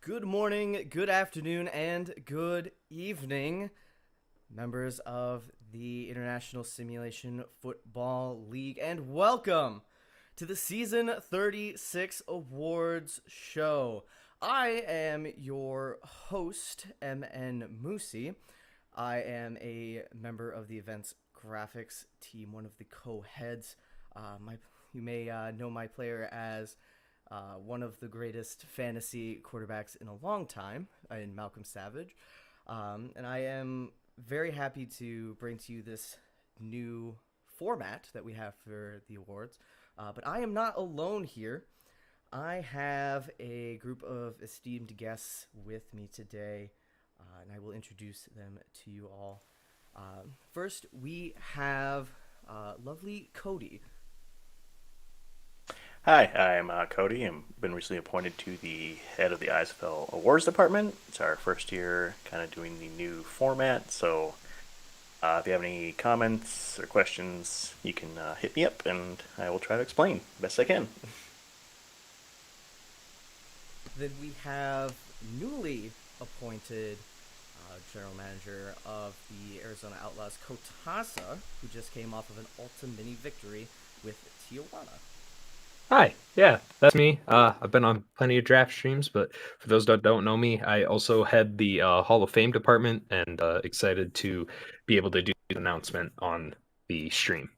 Good morning, good afternoon, and good evening, members of the International Simulation Football League, and welcome to the Season 36 Awards Show. I am your host, MN Musi. I am a member of the event's graphics team, one of the co-heads. You may know my player as one of the greatest fantasy quarterbacks in a long time, in Malcolm Savage. And I am very happy to bring to you this new format that we have for the awards. But I am not alone here. I have a group of esteemed guests with me today, and I will introduce them to you all. First, we have lovely Cody. Hi, I'm Cody. I've been recently appointed to the head of the ISFL Awards department. It's our first year kind of doing the new format, so if you have any comments or questions, you can hit me up and I will try to explain best I can. Then we have newly appointed general manager of the Arizona Outlaws, Kotasa, who just came off of an Ultra Mini victory with Tijuana. Hi, yeah, that's me. I've been on plenty of draft streams, but for those that don't know me, I also head the Hall of Fame department and excited to be able to do the announcement on the stream.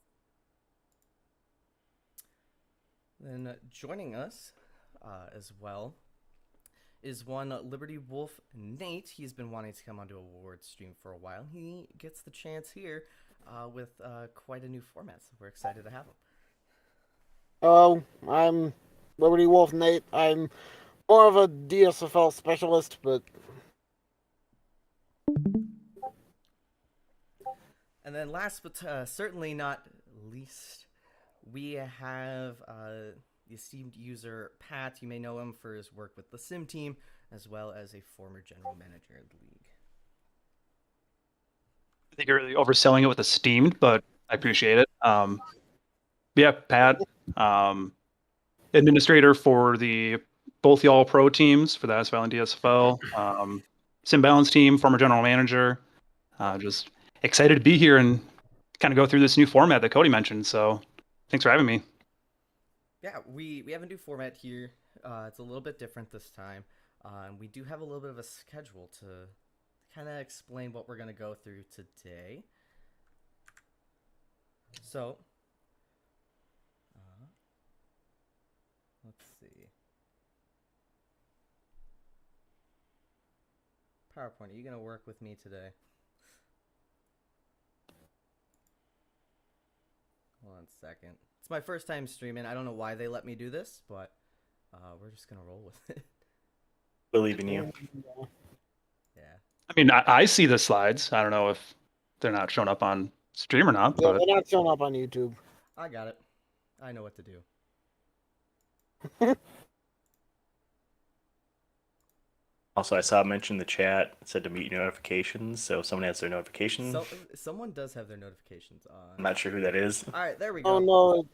Then joining us as well is one Liberty Wolf Nate. He's been wanting to come onto awards stream for a while. He gets the chance here with quite a new format, so we're excited to have him. Hello, I'm Liberty Wolf Nate. I'm more of a DSFL specialist, but... And then last but certainly not least, we have the esteemed user Pat. You may know him for his work with the Sim team, as well as a former general manager of the league. I think you're really overselling it with esteemed, but I appreciate it. Yeah, Pat, administrator for both the All-Pro teams for the ISFL and DSFL, Sim Balance team, former general manager. Just excited to be here and kind of go through this new format that Cody mentioned. So thanks for having me. Yeah, we have a new format here. It's a little bit different this time. And we do have a little bit of a schedule to kind of explain what we're going to go through today. So, let's see. PowerPoint, are you going to work with me today? Hold on a second. It's my first time streaming. I don't know why they let me do this, but we're just going to roll with it. Believe in you. Yeah. I mean, I see the slides. I don't know if they're not showing up on stream or not. Yeah, But they're not showing up on YouTube. I got it. I know what to do. Also, I saw mentioned in the chat, it said to mute notifications, so if someone has their notifications. Someone does have their notifications on. I'm not sure who that is. All right, there we go. Oh no,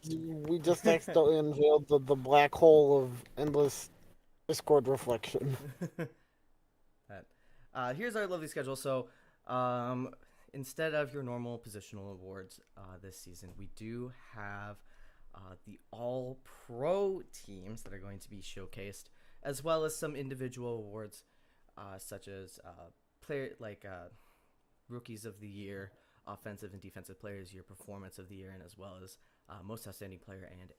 we just accidentally unveiled the black hole of endless Discord reflection. Here's our lovely schedule. So, instead of your normal positional awards this season, we do have the all-pro teams that are going to be showcased, as well as some individual awards, such as rookies of the year, offensive and defensive players year, performance of the year, and as well as most outstanding player and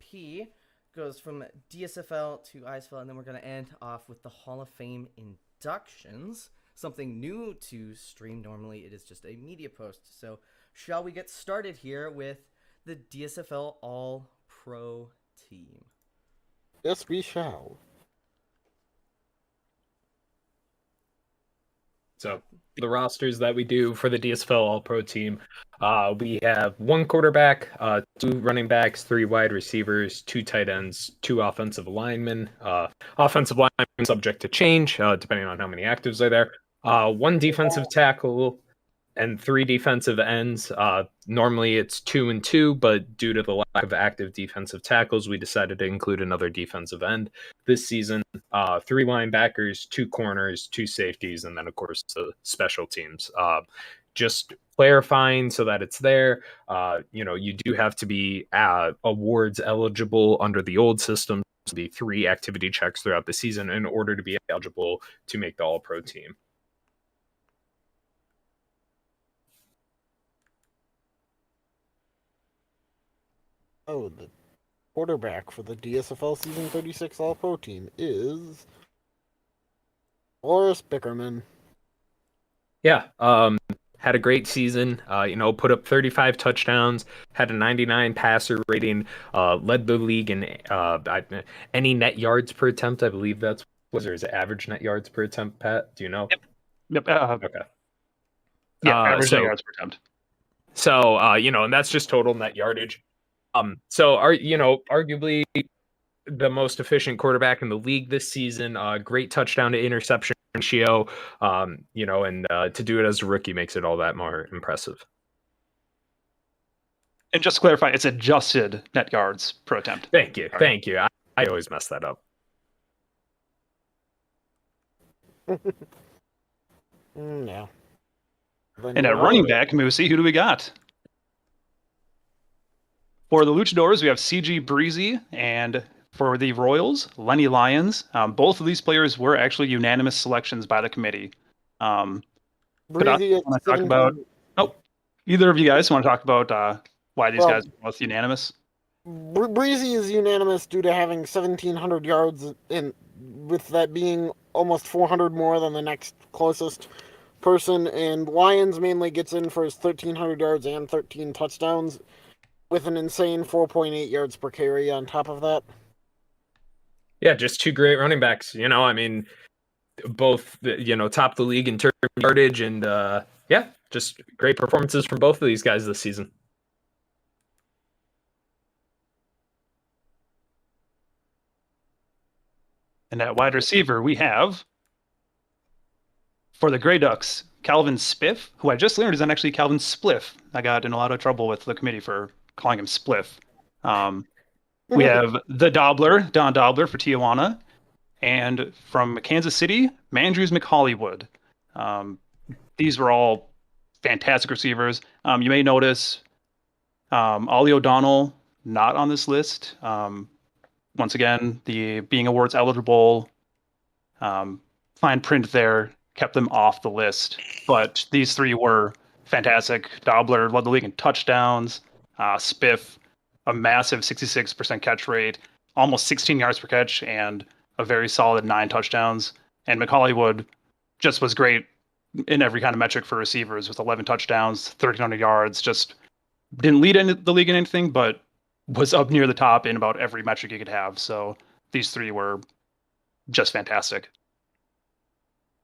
MVP. Goes from DSFL to ISFL, and then we're going to end off with the Hall of Fame inductions. Something new to stream. Normally it is just a media post. So shall we get started here with the DSFL All-Pro team? Yes, we shall. So the rosters that we do for the DSFL All-Pro team, we have one quarterback, two running backs, three wide receivers, two tight ends, two offensive linemen. Offensive linemen subject to change depending on how many actives are there. One defensive tackle, and 3 defensive ends. Normally it's 2 and 2, but due to the lack of active defensive tackles, we decided to include another defensive end this season. 3 linebackers, 2 corners, 2 safeties, and then of course the special teams. Just clarifying so that it's there. You do have to be awards eligible under the old system, so the 3 activity checks throughout the season in order to be eligible to make the All-Pro team. Oh, the quarterback for the DSFL Season 36 All-Pro team is Boris Bickerman. Yeah, had a great season. Put up 35 touchdowns, had a 99 passer rating, led the league in any net yards per attempt. I believe that's was there. Is it average net yards per attempt? Pat, do you know? Yep. Okay. Yeah, average so- yards per attempt. So, and that's just total net yardage. Arguably the most efficient quarterback in the league this season. Great touchdown to interception ratio. And to do it as a rookie makes it all that more impressive. And just to clarify, it's adjusted net yards per attempt. Thank you. I always mess that up. Yeah. And at running back, Moosey, who do we got? For the Luchadors, we have CG Breezy, and for the Royals, Lenny Lyons. Both of these players were actually unanimous selections by the committee. Breezy at want to talk about? Either of you guys want to talk about why these guys are both unanimous? Breezy is unanimous due to having 1,700 yards, and with that being almost 400 more than the next closest person. And Lyons mainly gets in for his 1,300 yards and 13 touchdowns, with an insane 4.8 yards per carry on top of that. Yeah, just 2 great running backs. Both top the league in terms of yardage, and just great performances from both of these guys this season. And at wide receiver, we have, for the Grey Ducks, Calvin Spiff, who I just learned is actually Calvin Spliff. I got in a lot of trouble with the committee for calling him Spliff. We have the Dobbler, Don Dobbler for Tijuana. And from Kansas City, Mandrews McHollywood. These were all fantastic receivers. You may notice Ollie O'Donnell not on this list. Once again, the being awards eligible fine print there kept them off the list. But these 3 were fantastic. Dobbler led the league in touchdowns. Spiff, a massive 66% catch rate, almost 16 yards per catch, and a very solid 9 touchdowns. And McHollywood just was great in every kind of metric for receivers with 11 touchdowns, 1,300 yards. Just didn't lead the league in anything, but was up near the top in about every metric you could have. So these 3 were just fantastic.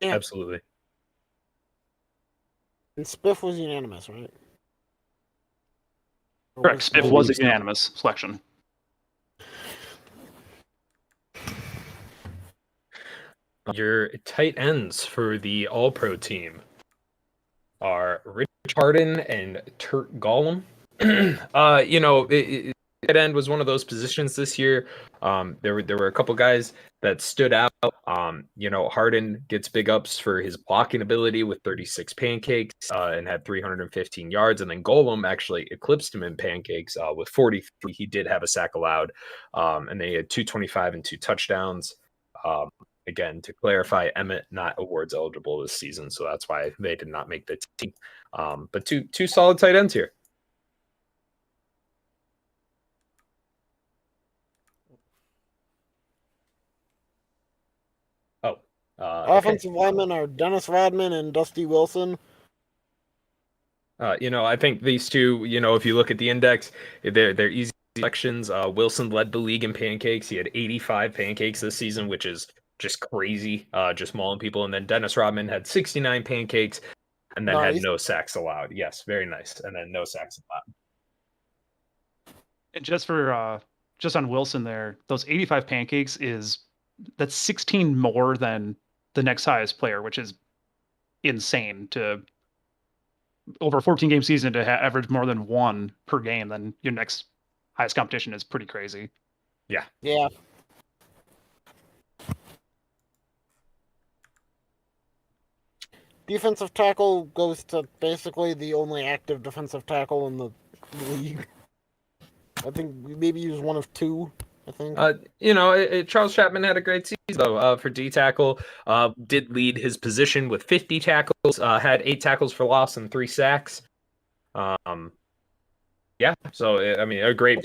Yeah. Absolutely. And Spiff was unanimous, right? Correct. Spiff was a unanimous selection. Your tight ends for the All-Pro team are Rich Harden and Turt Gollum. Tight end was one of those positions this year. There were a couple guys that stood out. Harden gets big ups for his blocking ability with 36 pancakes and had 315 yards. And then Golem actually eclipsed him in pancakes with 43. He did have a sack allowed. And they had 225 and 2 touchdowns. Again, to clarify, Emmett not awards eligible this season, so that's why they did not make the team. But two solid tight ends here. Offensive linemen are Dennis Rodman and Dusty Wilson. I think these two, if you look at the index, they're easy selections. Wilson led the league in pancakes. He had 85 pancakes this season, which is just crazy, just mauling people. And then Dennis Rodman had 69 pancakes and then had no sacks allowed. Yes, very nice. And then no sacks allowed. And just on Wilson there, those 85 pancakes that's 16 more than the next highest player, which is insane to over a 14-game season to average more than 1 per game, then your next highest competition is pretty crazy. Yeah. Yeah. Defensive tackle goes to basically the only active defensive tackle in the league. I think we maybe use one of 2. I think. Charles Chapman had a great season though for D tackle. Did lead his position with 50 tackles. Had 8 tackles for loss and 3 sacks. Yeah. So a great,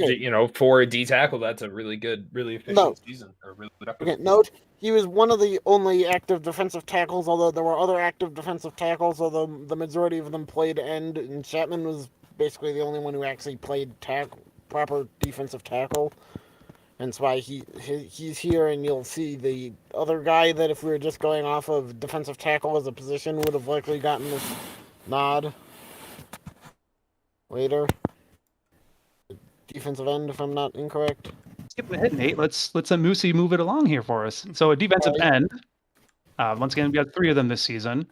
for a D tackle, that's a really good, really efficient season. Or really okay, note he was one of the only active defensive tackles. Although there were other active defensive tackles, although the majority of them played end, and Chapman was basically the only one who actually played proper defensive tackle. And that's why he's here, and you'll see the other guy that if we were just going off of defensive tackle as a position would have likely gotten this nod later. Defensive end, if I'm not incorrect. Skip ahead, Nate. Let's Moosey move it along here for us. So a defensive end. Once again, we got 3 of them this season.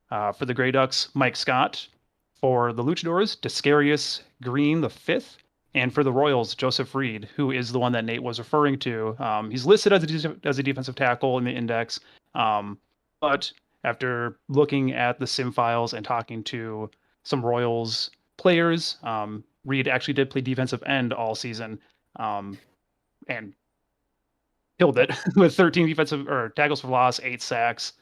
For the Grey Ducks, Mike Scott. For the Luchadors, Descarius Green the 5th. And for the Royals, Joseph Reed, who is the one that Nate was referring to. He's listed as a defensive tackle in the index. But after looking at the sim files and talking to some Royals players, Reed actually did play defensive end all season, and killed it with 13 defensive or tackles for loss, 8 sacks.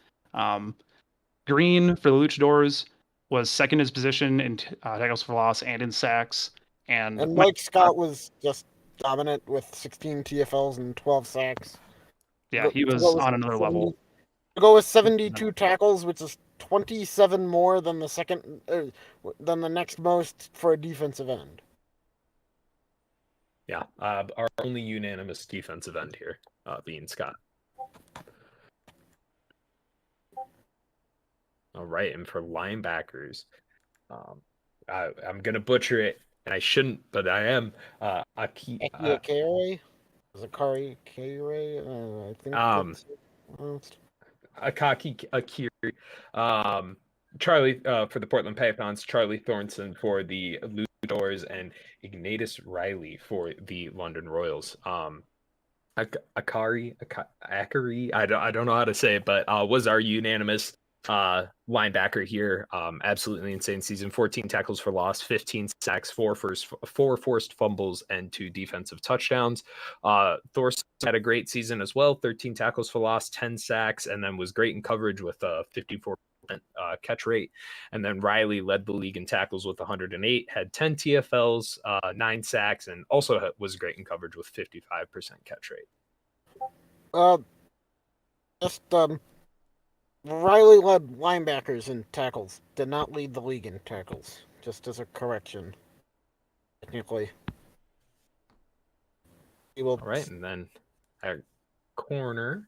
Green for the Luchadors was second in his position in tackles for loss and in sacks. And Mike Scott was just dominant with 16 TFLs and 12 sacks. Yeah, he was on another level. To go with 72 tackles, which is 27 more than the next most for a defensive end. Yeah, our only unanimous defensive end here, being Scott. All right, and for linebackers, I'm gonna butcher it, and I shouldn't, but I am. Akiri? Was it Kari Kiri? I think that's pronounced. Akiri. Charlie for the Portland Pythons, Charlie Thornton for the Luchadors, and Ignatius Riley for the London Royals. Akari, I don't know how to say it, but was our unanimous linebacker here. Absolutely insane season. 14 tackles for loss, 15 sacks, 4 forced fumbles, and 2 defensive touchdowns. Thorson had a great season as well. 13 tackles for loss, 10 sacks, and then was great in coverage with a 54% catch rate. And then Riley led the league in tackles with 108, had 10 TFLs, 9 sacks, and also was great in coverage with 55% catch rate. Riley led linebackers in tackles, did not lead the league in tackles, just as a correction, technically. All right, and then our corner,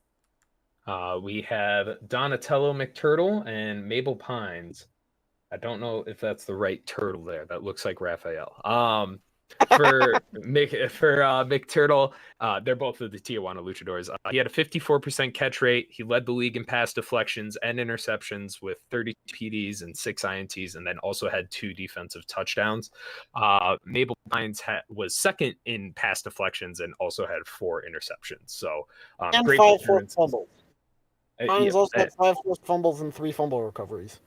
we have Donatello McTurtle and Mabel Pines. I don't know if that's the right turtle there. That looks like Raphael. For McTurtle, they're both of the Tijuana Luchadors. He had a 54% catch rate. He led the league in pass deflections and interceptions with 30 PDs and 6 INTs, and then also had 2 defensive touchdowns. Mabel Pines was second in pass deflections and also had 4 interceptions. So and great 5 forced fumbles. Pines yeah, also had 5 forced fumbles and 3 fumble recoveries.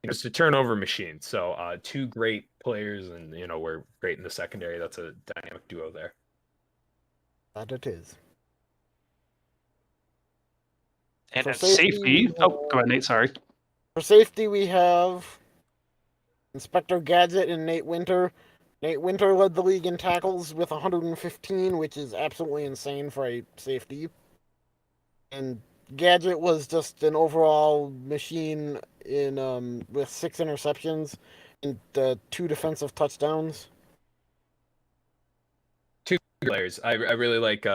It's a turnover machine. So 2 great players, and we're great in the secondary. That's a dynamic duo there. That it is. And at safety, go ahead, Nate. Sorry. For safety, we have Inspector Gadget and Nate Winter. Nate Winter led the league in tackles with 115, which is absolutely insane for a safety. And Gadget was just an overall machine in with 6 interceptions and 2 defensive touchdowns. 2 players. I really like.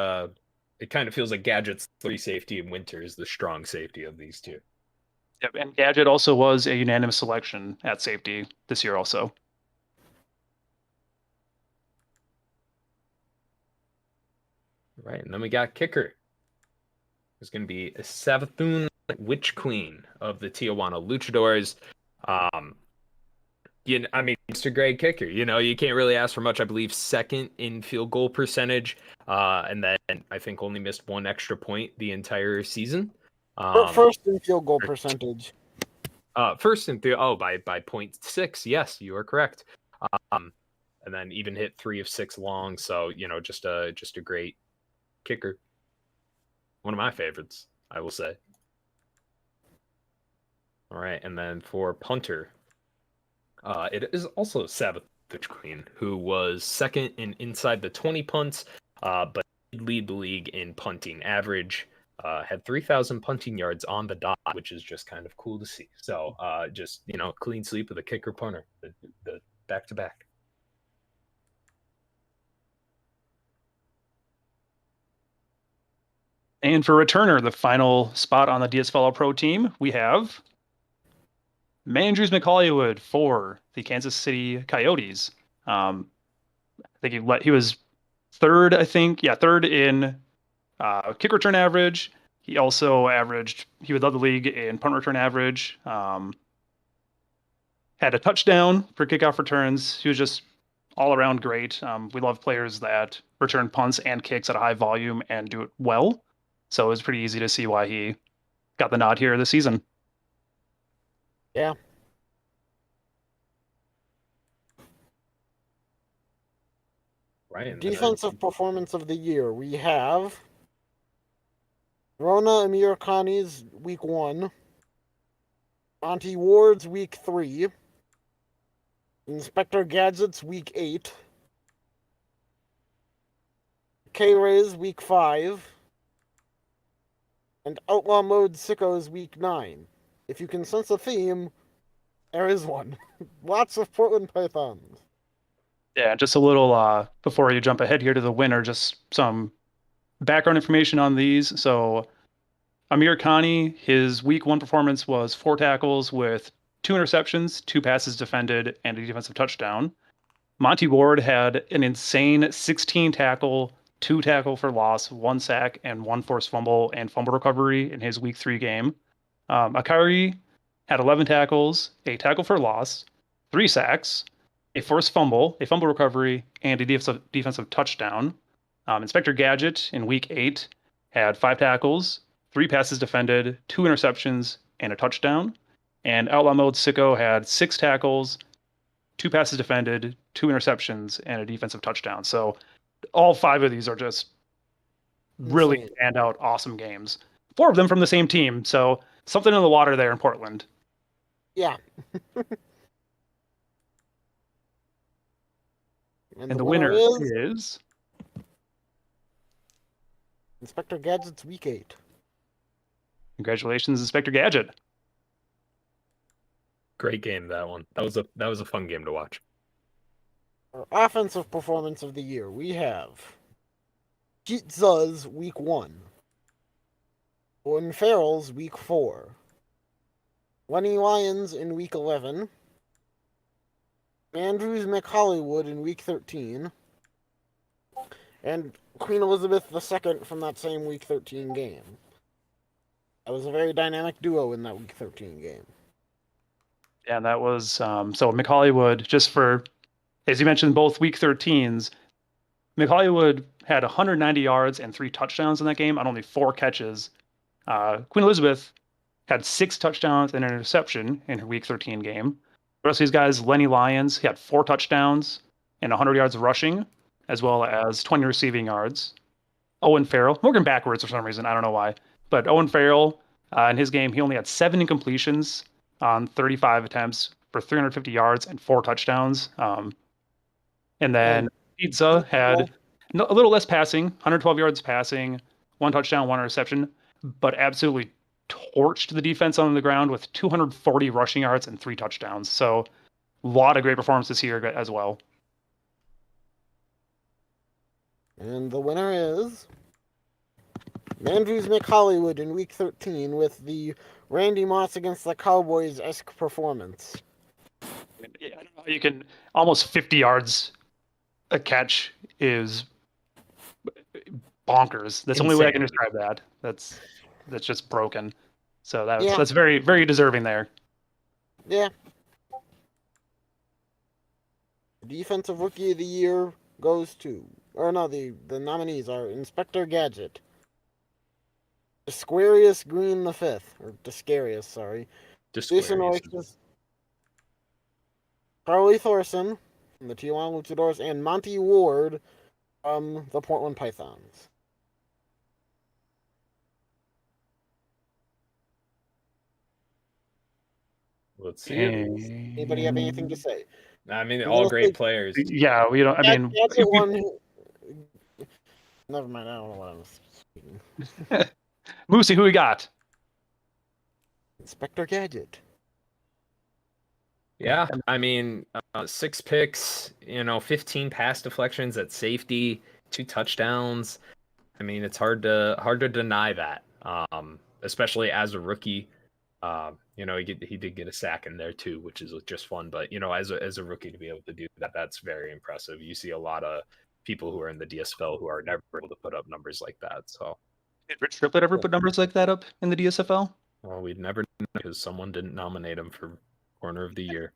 It kind of feels like Gadget's 3 safety and Winter is the strong safety of these 2. Yep, and Gadget also was a unanimous selection at safety this year also. Right, and then we got kicker. It's going to be Savathun Witch Queen of the Tijuana Luchadors. I mean, just a great kicker. You can't really ask for much. I believe second in field goal percentage, and then I think only missed one extra point the entire season. First in field goal percentage. First in by 0.6. Yes, you are correct. And then even hit 3 of 6 long. So just a great kicker. One of my favorites, I will say. All right, and then for punter. It is also Savage Queen, who was second in inside the 20 punts, but lead the league in punting. Average had 3,000 punting yards on the dot, which is just kind of cool to see. So just clean sweep with a kicker punter, the back to back. And for returner, the final spot on the DSFL Pro team, we have Mandrews McHollywood for the Kansas City Coyotes. I think he was third, third in kick return average. He also he would lead the league in punt return average. Had a touchdown for kickoff returns. He was just all around great. We love players that return punts and kicks at a high volume and do it well. So it was pretty easy to see why he got the nod here this season. Yeah. Right. Defensive performance of the year. We have Rona Amir Khani's week 1. Monty Ward's week 3. Inspector Gadget's week 8. K-Ray's week 5. And Outlaw Mode Sicko's week 9. If you can sense a theme, there is one. Lots of Portland Pythons. Yeah, just a little before you jump ahead here to the winner, just some background information on these. So Amir Khani, his week 1 performance was 4 tackles with 2 interceptions, 2 passes defended, and a defensive touchdown. Monty Ward had an insane 16 tackle, 2 tackle for loss, 1 sack, and 1 forced fumble and fumble recovery in his week 3 game. Akari had 11 tackles, a tackle for loss, 3 sacks, a forced fumble, a fumble recovery, and a defensive touchdown. Inspector Gadget in week 8 had 5 tackles, 3 passes defended, 2 interceptions, and a touchdown. And Outlaw Mode Sicko had 6 tackles, 2 passes defended, 2 interceptions, and a defensive touchdown. So all 5 of these are just really standout, awesome games. 4 of them from the same team. So something in the water there in Portland. Yeah. And the winner is Inspector Gadget's week 8. Congratulations, Inspector Gadget. Great game, that one. That was a fun game to watch. Our offensive performance of the year, we have Pizza's week 1. Owen Farrell's week 4. Lenny Lyons in week 11. Andrews McHollywood in week 13. And Queen Elizabeth II from that same week 13 game. That was a very dynamic duo in that week 13 game. Yeah, that was so McHollywood, just for, as you mentioned, both week 13s, McHollywood had 190 yards and 3 touchdowns in that game on only 4 catches. Queen Elizabeth had 6 touchdowns and an interception in her week 13 game. The rest of these guys, Lenny Lyons, he had 4 touchdowns and 100 yards rushing, as well as 20 receiving yards. Owen Farrell, working backwards for some reason, I don't know why, but Owen Farrell, in his game, he only had 7 incompletions on 35 attempts for 350 yards and 4 touchdowns. And then Pizza had a little less passing, 112 yards passing, 1 touchdown, 1 interception, but absolutely torched the defense on the ground with 240 rushing yards and 3 touchdowns. So a lot of great performances here as well. And the winner is Andrews McHollywood in week 13 with the Randy Moss against the Cowboys-esque performance. I don't know, you can almost 50 yards a catch is bonkers. That's the only way I can describe that. That's just broken. So that's very, very deserving there. Yeah. Defensive Rookie of the Year goes to, or no, the nominees are Inspector Gadget, Desquarius Green V, or Descarius, sorry, Jason Disquarious. Royces, Charlie Thorson from the Tijuana Luchadors, and Monty Ward from the Portland Pythons. Let's see it. Anybody have anything to say? I mean, I'm all gonna great say- players. Yeah, we don't. I mean, Gadget won. Never mind. I don't know what I'm speaking. Moosey, who we got? Inspector Gadget. Yeah, I mean, 6 picks, 15 pass deflections at safety, 2 touchdowns. I mean, it's hard to deny that, especially as a rookie. He did get a sack in there too, which is just fun. But as a rookie to be able to do that, that's very impressive. You see a lot of people who are in the DSFL who are never able to put up numbers like that. So, Did Rich Triplett ever put numbers like that up in the DSFL? well, we'd never know because someone didn't nominate him for Corner of the Year.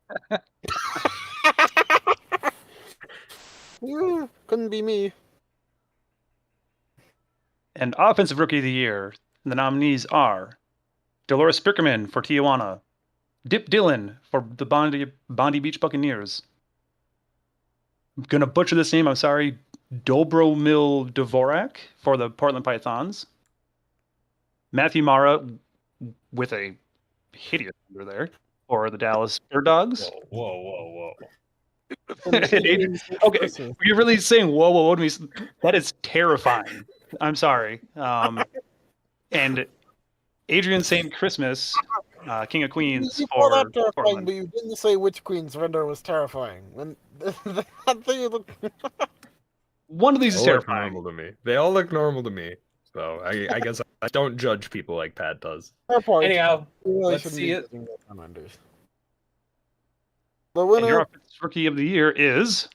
Couldn't be me. And Offensive Rookie of the Year, the nominees are Dolores Bickerman for Tijuana, Dip Dillon for the Bondi Beach Buccaneers. I'm going to butcher this name, I'm sorry. Dobromil Dvorak for the Portland Pythons. Matthew Mara with a hideous number there for the Dallas Bird Dogs. Whoa. Okay, you're really saying whoa to me? That is terrifying. I'm sorry. And Adrian St. Christmas, King of Queens You call for that terrifying, Portland. but you didn't say which Queen's render was terrifying. When that thing looked. One of these is They all look terrifying. normal to me. They all look normal to me. So I guess I don't judge people like Pat does. Fair point. Anyhow, We really let's shouldn't see be it. judging those renders. The And winner. your Offensive Rookie of the Year is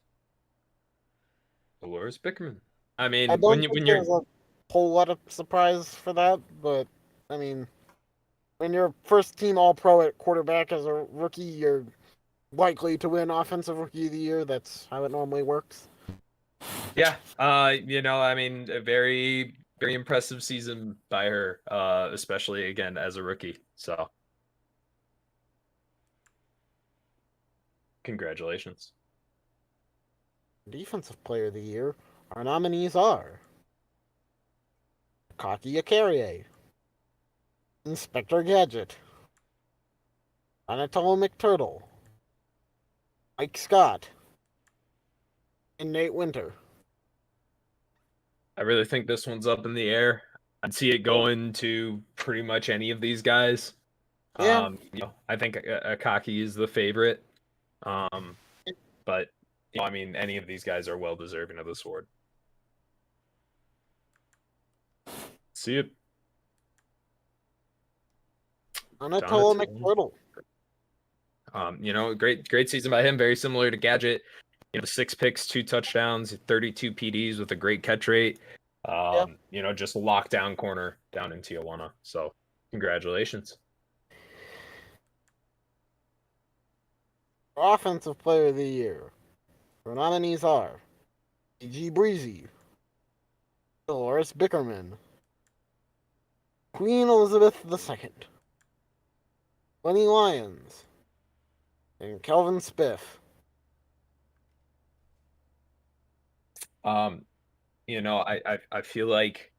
Dolores Bickerman. I mean, I don't when think you're there's a whole lot of surprise for that, but I mean, when you're first team All Pro at quarterback as a rookie, you're likely to win Offensive Rookie of the Year. That's how it normally works. yeah, I mean, a very very impressive season by her, especially again as a rookie. So, congratulations. Defensive Player of the Year, our nominees are Kaki Carrier, Inspector Gadget, Anatole McTurtle, Mike Scott, and Nate Winter. I really think this one's up in the air. I'd see it going to pretty much any of these guys. Yeah. I think Akaki is the favorite. But I mean, any of these guys are well deserving of this award. See it. Anatole Donatello. McTurtle. Great season by him. Very similar to Gadget. 6 picks, 2 touchdowns, 32 PDs with a great catch rate. Just a lockdown corner down in Tijuana. So, congratulations. Offensive Player of the Year. Our nominees are E.G. Breezy, Dolores Bickerman, Queen Elizabeth II, Lenny Lyons, and Kelvin Spiff. I feel like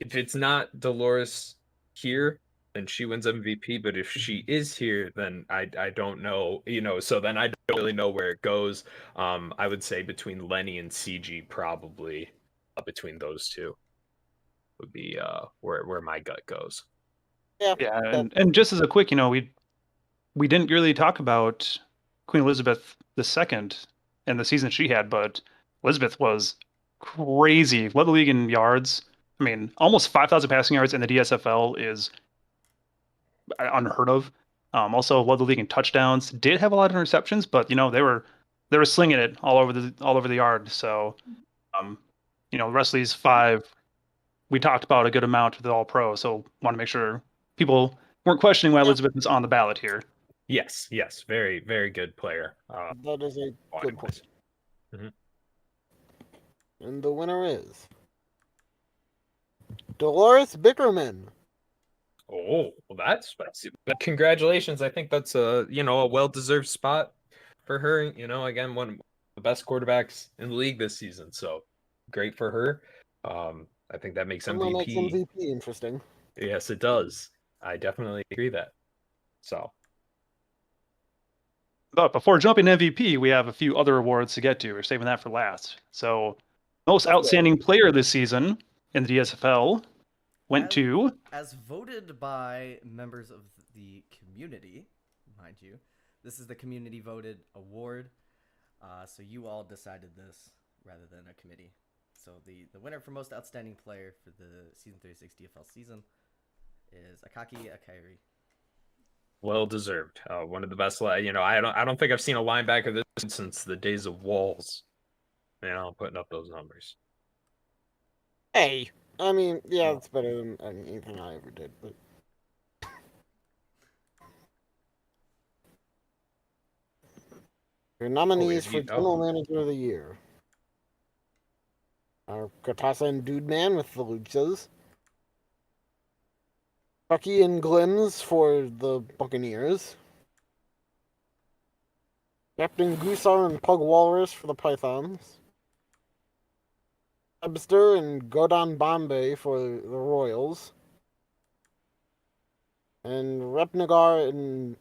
if it's not Dolores here, then she wins MVP. But if she is here, then I don't know, so then I don't really know where it goes. I would say between Lenny and CG, probably between those two would be where my gut goes. Yeah, and just as a quick, we didn't really talk about Queen Elizabeth II and the season she had, but Elizabeth was crazy. Led the league in yards. I mean, almost 5,000 passing yards in the DSFL is unheard of. Also led the league in touchdowns. Did have a lot of interceptions, but they were slinging it all over the yard. So, the rest of these 5, we talked about a good amount of the All Pro. So, want to make sure people weren't questioning why Elizabeth is on the ballot here. Yes, very very good player. That is a good point. Mhm. And the winner is Dolores Bickerman. Oh, well, that's spicy. But congratulations. I think that's a well-deserved spot for her. Again, one of the best quarterbacks in the league this season. So great for her. I think that makes Certainly makes MVP. MVP interesting. Yes, it does. I definitely agree that. So, But before jumping to MVP, we have a few other awards to get to. We're saving that for last. So, most outstanding player this season in the DSFL went to. As voted by members of the community, mind you. This is the community voted award. So you all decided this rather than a committee. So the winner for most outstanding player for the season 36 DFL season is Akaki Akairi. well deserved. One of the best. I don't think I've seen a linebacker this since the days of Walls. Putting up those numbers. Hey, I mean, yeah, it's better than anything I ever did, but. Your nominees for General Manager of the Year are Katasa and Dude Man with the Luchas, Chucky and Glims for the Buccaneers, Captain Goosar and Pug Walrus for the Pythons, Webster and Godon Bombay for the Royals, and Repnagar and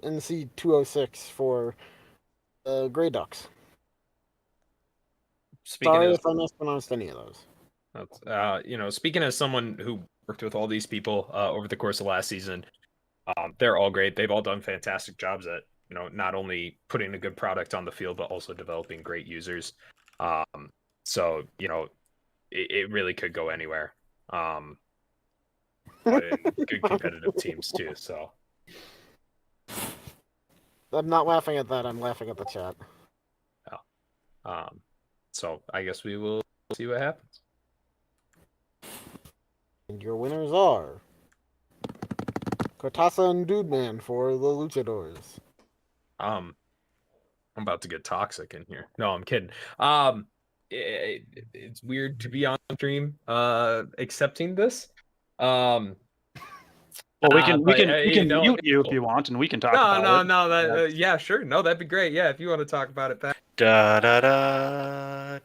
NC 206 for the Grey Ducks. Sorry if I mispronounced any of those. Speaking as someone who worked with all these people over the course of last season, they're all great. They've all done fantastic jobs at, not only putting a good product on the field, but also developing great users. So, it really could go anywhere. Good competitive teams too. So I'm not laughing at that. I'm laughing at the chat. So I guess we will see what happens. And your winners are Cortasa and Dude Man for the Luchadors. I'm about to get toxic in here. No, I'm kidding. It's weird to be on stream accepting this. Well, we can mute you if you want, and we can talk about it. No. Yeah, sure. No, that'd be great. Yeah, if you want to talk about it. Da da da.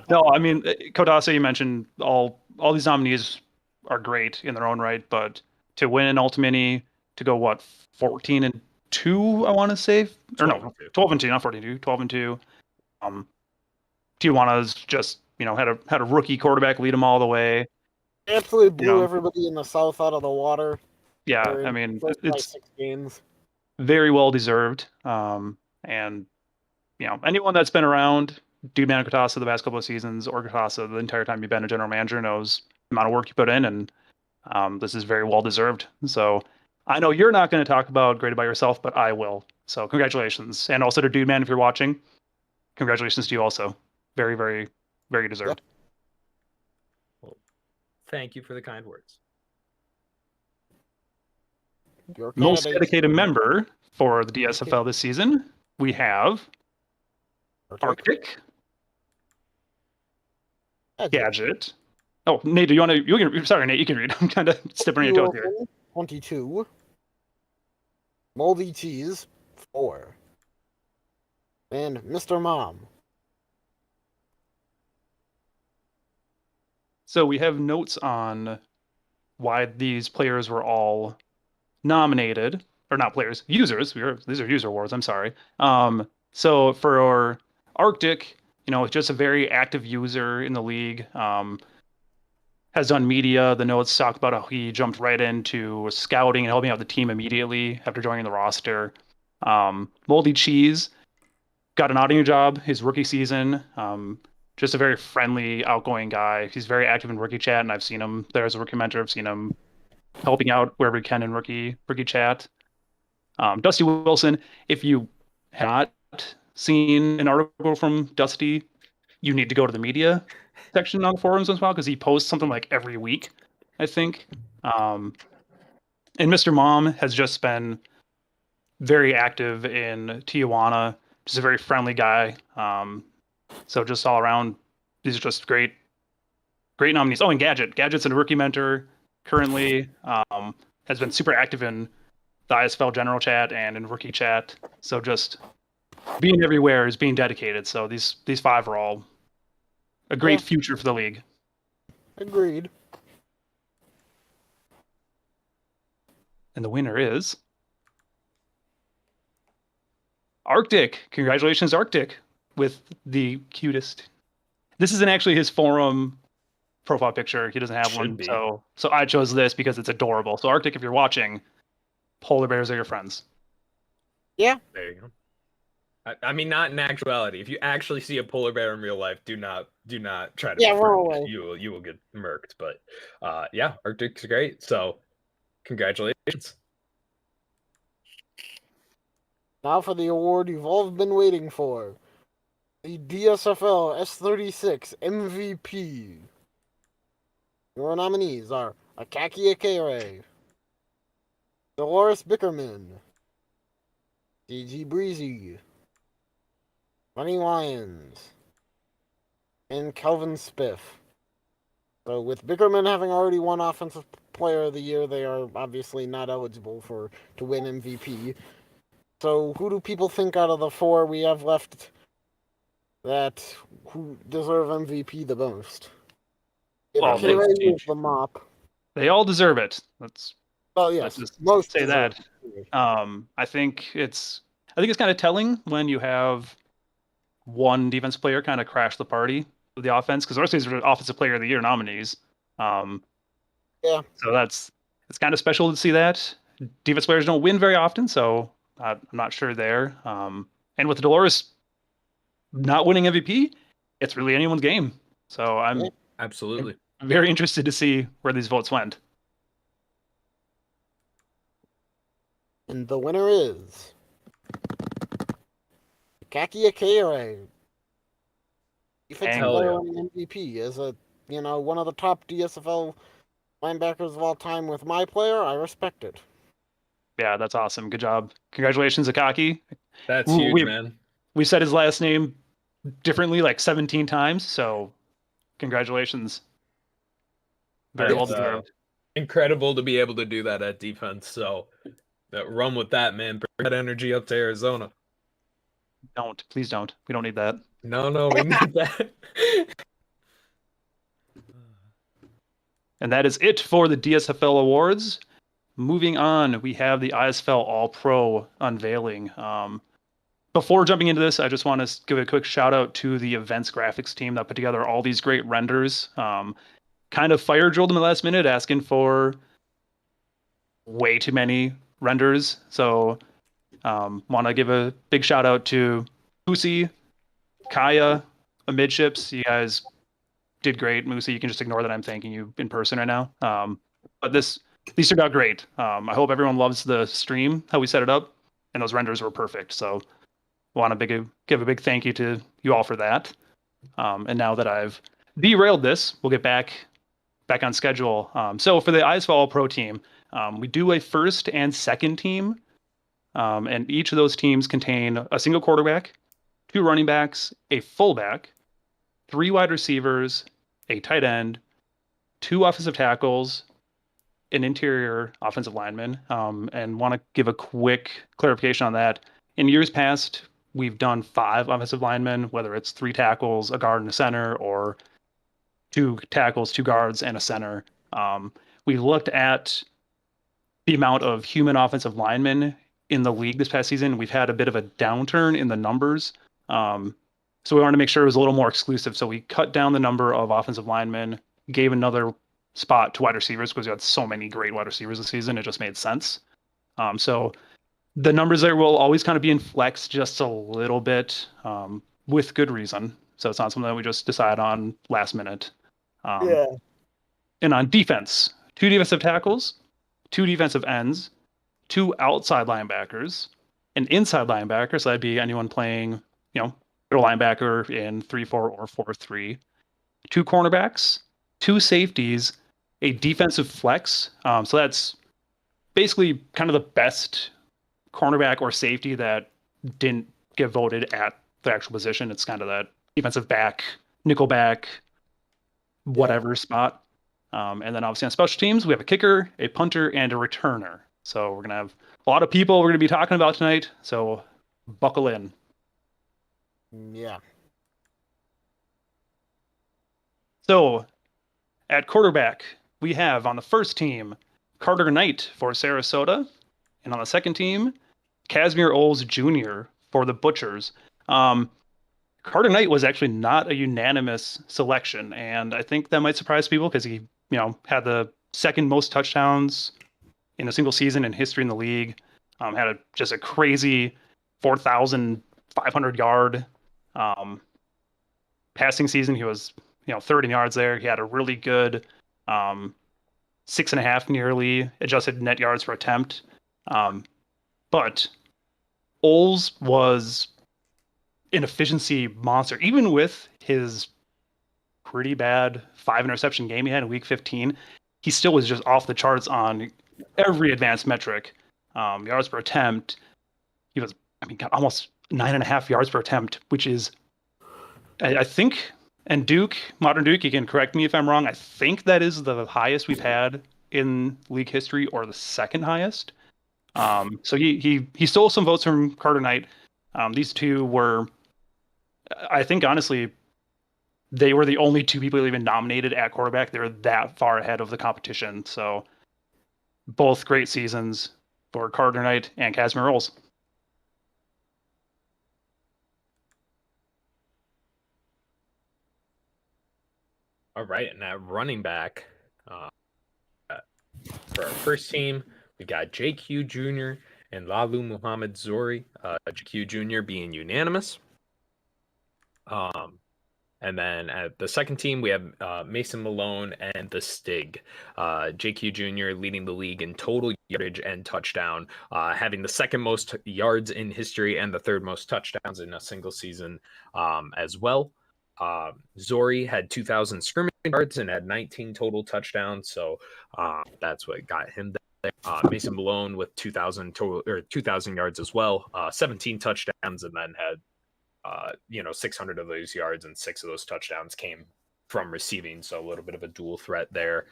No, I mean, Kodasa, you mentioned all these nominees are great in their own right, but to win an Ultimini, to go 14-2, I want to say, or no, 12-2, not 14-2, 12-2. Tijuana's just had a rookie quarterback lead them all the way. Absolutely blew everybody in the South out of the water. Yeah, I mean, it's 6 games. Very well deserved. And anyone that's been around Dude Man Katasa the past couple of seasons, or Katasa the entire time you've been a general manager, knows the amount of work you put in, and this is very well deserved. So I know you're not going to talk about graded by yourself, but I will. So congratulations. And also to Dude Man, if you're watching, congratulations to you also. Very, very, very deserved. Yep. Well, thank you for the kind words. Most dedicated member for the DSFL this season, we have Arctic, Gadget. Oh, Nate, sorry, Nate, you can read. I'm kind of stepping on your toes here. 22. Moldy Cheese, 4. And Mr. Mom. So we have notes on why these players were all nominated, or not players, users. These are user awards. I'm sorry. So for Arctic, just a very active user in the league. Has done media. The notes talk about how he jumped right into scouting and helping out the team immediately after joining the roster. Moldy Cheese got an auditing job his rookie season. Just a very friendly, outgoing guy. He's very active in rookie chat, and I've seen him there as a rookie mentor. I've seen him helping out wherever he can in rookie chat. Dusty Wilson, if you have not seen an article from Dusty, you need to go to the media section on the forums as well, because he posts something like every week, I think. And Mr. Mom has just been very active in Tijuana, just a very friendly guy. So just all around, these are just great nominees. Oh, and Gadget's a rookie mentor currently. Has been super active in the ISFL general chat and in rookie chat. So just being everywhere is being dedicated. So these 5 are all a great future for the league. Agreed. And the winner is Arctic. Congratulations, Arctic, with the cutest. This isn't actually his forum profile picture. He doesn't have Should one. be. So I chose this because it's adorable. So Arctic, if you're watching, polar bears are your friends. Yeah. There you go. I mean, not in actuality. If you actually see a polar bear in real life, do not try to Yeah, befriend run it. away. You will get murked. But yeah, Arctic's great. So congratulations. Now for the award you've all been waiting for. The DSFL S36 MVP. Your nominees are Akaki Akere, Dolores Bickerman, DG Breezy, Bunny Lyons, and Kelvin Spiff. So with Bickerman having already won Offensive Player of the Year, they are obviously not eligible to win MVP. So who do people think out of the 4 we have left who deserve MVP the most? Well, Akere with the mop. They all deserve it. Let's Yes, just most say deserve. that. I think it's kind of telling when you have one defense player kind of crash the party of the offense, because the rest of these are Offensive Player of the Year nominees. So it's kind of special to see that. Defense players don't win very often, so I'm not sure there. And with Dolores not winning MVP, it's really anyone's game. So I'm absolutely very interested to see where these votes went. And the winner is Kaki Akere. Defensive player winning MVP is one of the top DSFL linebackers of all time with my player. I respect it. Yeah, that's awesome. Good job. Congratulations, Akaki. That's huge, man. We said his last name differently like 17 times, so congratulations. Very well deserved. Incredible to be able to do that at defense. So run with that, man. Bring that energy up to Arizona. Please don't. We don't need that. No, we need that. And that is it for the DSFL Awards. Moving on, we have the ISFL All-Pro unveiling. Before jumping into this, I just want to give a quick shout out to the events graphics team that put together all these great renders. Kind of fire drilled them at the last minute, asking for way too many renders. So want to give a big shout out to Pusi, Kaya, Amidships. You guys did great. Moosey, you can just ignore that I'm thanking you in person right now. But these turned out great. I hope everyone loves the stream, how we set it up, and those renders were perfect. So want to give a big thank you to you all for that. And now that I've derailed this, we'll get back on schedule. So for the ISFL All-Pro team, we do a first and second team, and each of those teams contain a single quarterback, 2 running backs, a fullback, 3 wide receivers, a tight end, 2 offensive tackles, an interior offensive lineman, and want to give a quick clarification on that. In years past, we've done 5 offensive linemen, whether it's 3 tackles, a guard, and a center, or 2 tackles, 2 guards, and a center. We looked at the amount of human offensive linemen in the league this past season. We've had a bit of a downturn in the numbers. So we wanted to make sure it was a little more exclusive. So we cut down the number of offensive linemen, gave another spot to wide receivers because we had so many great wide receivers this season. It just made sense. So the numbers there will always kind of be in flex just a little bit, with good reason. So it's not something that we just decide on last minute. And on defense, 2 defensive tackles, 2 defensive ends, 2 outside linebackers, an inside linebacker. So that'd be anyone playing, middle linebacker in 3-4 or 4-3, 2 cornerbacks, 2 safeties, a defensive flex. So that's basically kind of the best cornerback or safety that didn't get voted at the actual position. It's kind of that defensive back, nickel back, whatever spot. And then obviously on special teams, we have a kicker, a punter, and a returner. So we're going to have a lot of people we're going to be talking about tonight. So buckle in. Yeah. So at quarterback, we have on the first team, Carter Knight for Sarasota. And on the second team, Casimir Oles Jr. for the Butchers. Carter Knight was actually not a unanimous selection, and I think that might surprise people because he, had the second most touchdowns in a single season in history in the league. Had just a crazy 4,500 yard passing season. He was, third in yards there. He had a really good 6.5 nearly adjusted net yards per attempt. But Oles was an efficiency monster, even with his pretty bad 5 interception game he had in week 15. He still was just off the charts on every advanced metric. Yards per attempt, he was, got almost 9.5 yards per attempt, which is, I think, and Modern Duke, you can correct me if I'm wrong, I think that is the highest we've had in league history, or the second highest. So he stole some votes from Carter Knight. These two were, I think, honestly, they were the only two people even nominated at quarterback. They're that far ahead of the competition. So both great seasons for Carter Knight and Casimir Oles. All right, and at running back, for our first team, we got JQ Jr. and Lalu Muhammad Zori. JQ Jr. being unanimous. And then at the second team, we have Mason Malone and the Stig. JQ Jr. leading the league in total yardage and touchdown, having the second most yards in history and the third most touchdowns in a single season as well. Zori had 2,000 scrimmage yards and had 19 total touchdowns, so that's what got him there. Mason Malone with 2,000 yards as well, 17 touchdowns, and then had 600 of those yards, and 6 of those touchdowns came from receiving. So a little bit of a dual threat there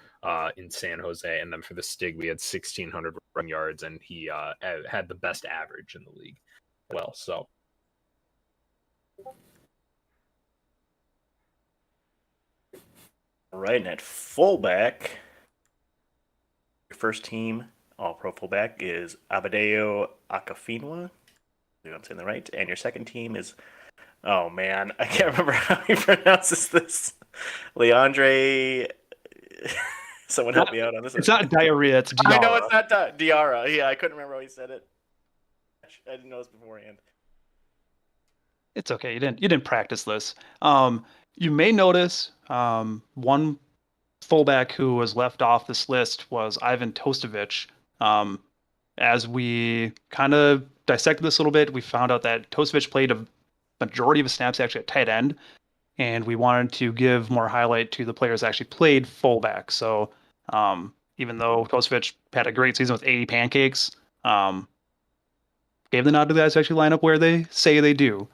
in San Jose. And then for the Stig, we had 1,600 run yards, and he had the best average in the league. Well, so. All right, and at fullback, your first team all-pro fullback is Abadeo Akafinwa. I'm saying that right. And your second team is, oh man, I can't remember how he pronounces this. Leandre. Someone help me out on this. It's not diarrhea, it's Diarra. I know it's not Diarra. Yeah, I couldn't remember how he said it. I didn't know this beforehand. It's okay. You didn't practice this. You may notice one fullback who was left off this list was Ivan Tostovich. As we kind of dissected this a little bit, we found out that Tostovich played a majority of his snaps actually at tight end, and we wanted to give more highlight to the players that actually played fullback. So even though Tostovich had a great season with 80 pancakes, gave the nod to the guys who actually line up where they say they do.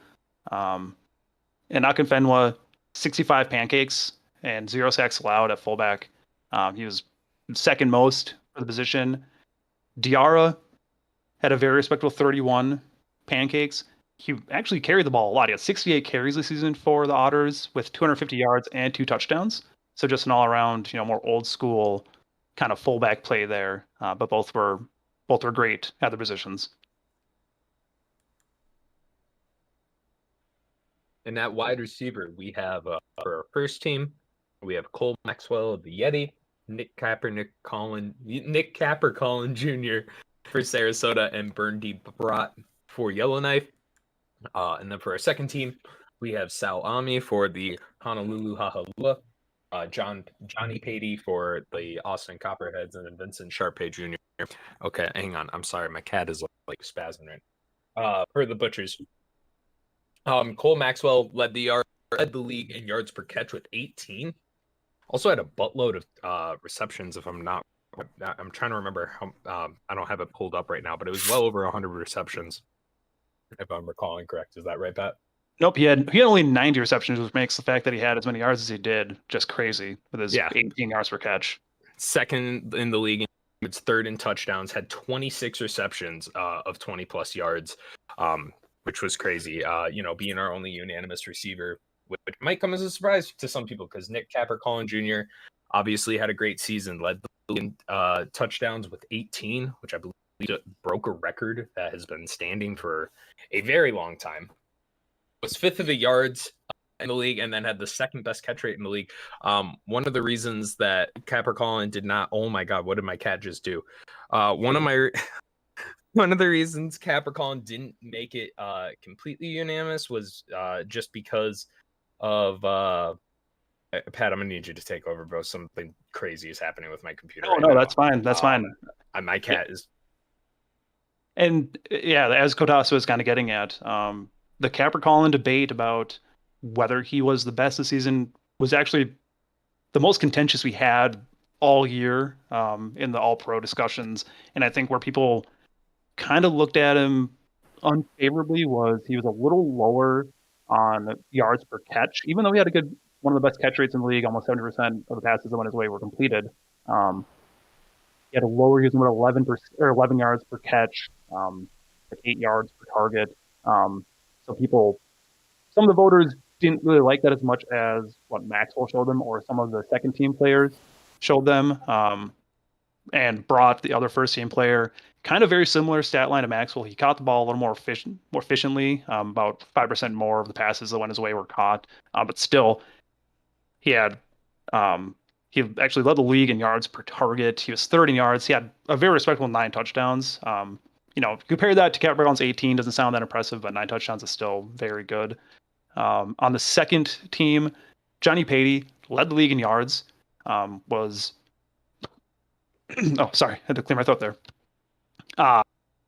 And Akinfenwa, 65 pancakes and 0 sacks allowed at fullback. He was second most for the position. Diarra had a very respectable 31 pancakes. He actually carried the ball a lot. He had 68 carries this season for the Otters with 250 yards and 2 touchdowns. So just an all-around, more old school kind of fullback play there. But both were great at the positions. And at wide receiver, we have for our first team, we have Cole Maxwell of the Yeti, Nick Capper Collin Jr. for Sarasota, and Berndy Brat for Yellowknife. And then for our second team, we have Sal Ami for the Honolulu Hahalua, Johnny Patey for the Austin Copperheads, and then Vincent Sharpe Jr. Okay, hang on. I'm sorry. My cat is like spazzing right. For the Butchers, Cole Maxwell led the league in yards per catch with 18. Also had a buttload of receptions. If I'm trying to remember how. I don't have it pulled up right now, but it was well over 100 receptions. if I'm recalling correct. Is that right, Pat? Nope, he had only 90 receptions, which makes the fact that he had as many yards as he did just crazy with his 18 yards per catch. Second in the league. It's third in touchdowns, had 26 receptions of 20 plus yards, which was crazy. Being our only unanimous receiver, which might come as a surprise to some people because Nick Capper-Collin Jr. obviously had a great season, led the league in touchdowns with 18, which I believe broke a record that has been standing for a very long time. Was fifth of the yards in the league, and then had the second best catch rate in the league. One of the reasons that Capper-Collin did not, oh my God, what did my cat just do? One of the reasons Capper-Collin didn't make it completely unanimous was just because of Pat, I'm gonna need you to take over, bro. Something crazy is happening with my computer. No, that's fine. That's fine. My cat is. And yeah, as Kotasu was kind of getting at, the Capper-Collin debate about whether he was the best this season was actually the most contentious we had all year in the All-Pro discussions. And I think where people kind of looked at him unfavorably was he was a little lower on yards per catch, even though he had one of the best catch rates in the league. Almost 70% of the passes that went his way were completed. He had a lower, he was about 11 yards per catch, like 8 yards per target. So some of the voters didn't really like that as much as what Maxwell showed them or some of the second team players showed them, and brought the other first team player kind of very similar stat line to Maxwell. He caught the ball a little more efficiently, about 5% more of the passes that went his way were caught, but still he actually led the league in yards per target. He was third in yards. He had a very respectable 9 touchdowns. Compare that to Capper-Collin's 18, doesn't sound that impressive, but 9 touchdowns is still very good. On the second team, Johnny Patey led the league in yards. Was oh, sorry, I had to clear my throat there.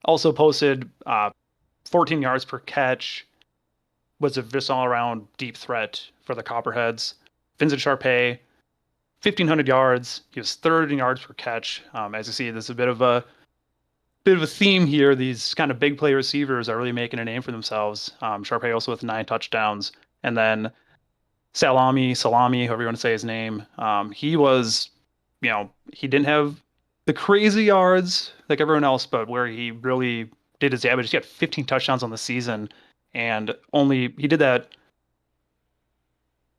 Also posted 14 yards per catch. Was a just all-around deep threat for the Copperheads. Vincent Sharpay, 1,500 yards. He was third in yards per catch. As you see, there's a bit of a theme here. These kind of big play receivers are really making a name for themselves. Sharpay also with 9 touchdowns. And then Salami, however you want to say his name. He was, he didn't have the crazy yards like everyone else, but where he really did his damage. He had 15 touchdowns on the season, and he did that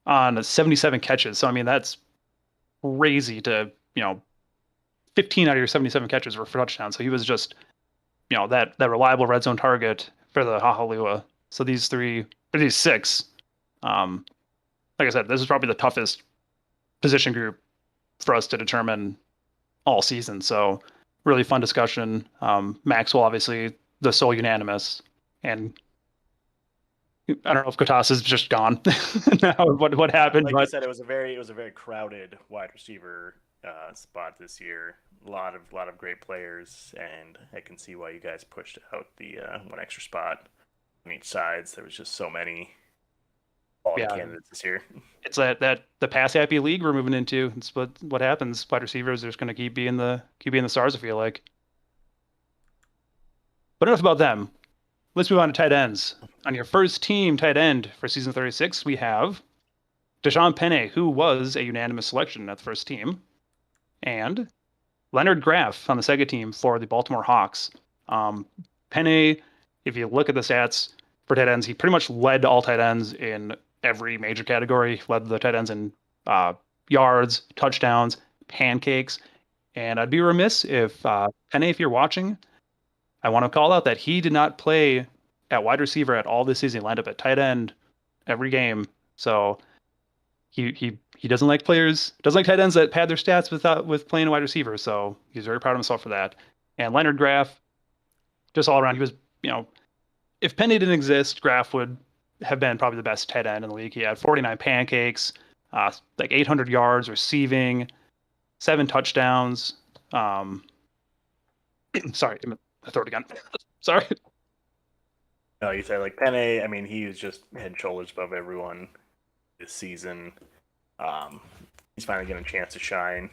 on 77 catches. So, I mean, that's crazy to, 15 out of your 77 catches were for touchdowns. So he was just, that reliable red zone target for the Hahalua. So these 6, like I said, this is probably the toughest position group for us to determine all season. So really fun discussion. Maxwell, obviously, the sole unanimous. And I don't know if Kotas is just gone now. What happened? Like you said, it was a very crowded wide receiver spot this year. A lot of great players, and I can see why you guys pushed out the one extra spot on each side. There was just so many candidates this year. It's that the pass happy league we're moving into. It's what happens. Wide receivers are just going to keep being the stars, I feel like. But enough about them. Let's move on to tight ends. On your first team tight end for season 36, we have Deshaun Penne, who was a unanimous selection at the first team, and Leonard Graff on the second team for the Baltimore Hawks. Penne, if you look at the stats for tight ends, he pretty much led all tight ends in every major category. He led the tight ends in yards, touchdowns, pancakes. And I'd be remiss if, Penne, if you're watching, I want to call out that he did not play at wide receiver at all this season. He lined up at tight end every game. So he doesn't like tight ends that pad their stats with playing a wide receiver. So he's very proud of himself for that. And Leonard Graff, just all around, he was, if Penne didn't exist, Graff would have been probably the best tight end in the league. He had 49 pancakes, like 800 yards receiving, 7 touchdowns. Sorry, I throw it again. Sorry. No, you said like Penne. I mean, he was just head and shoulders above everyone this season. He's finally getting a chance to shine.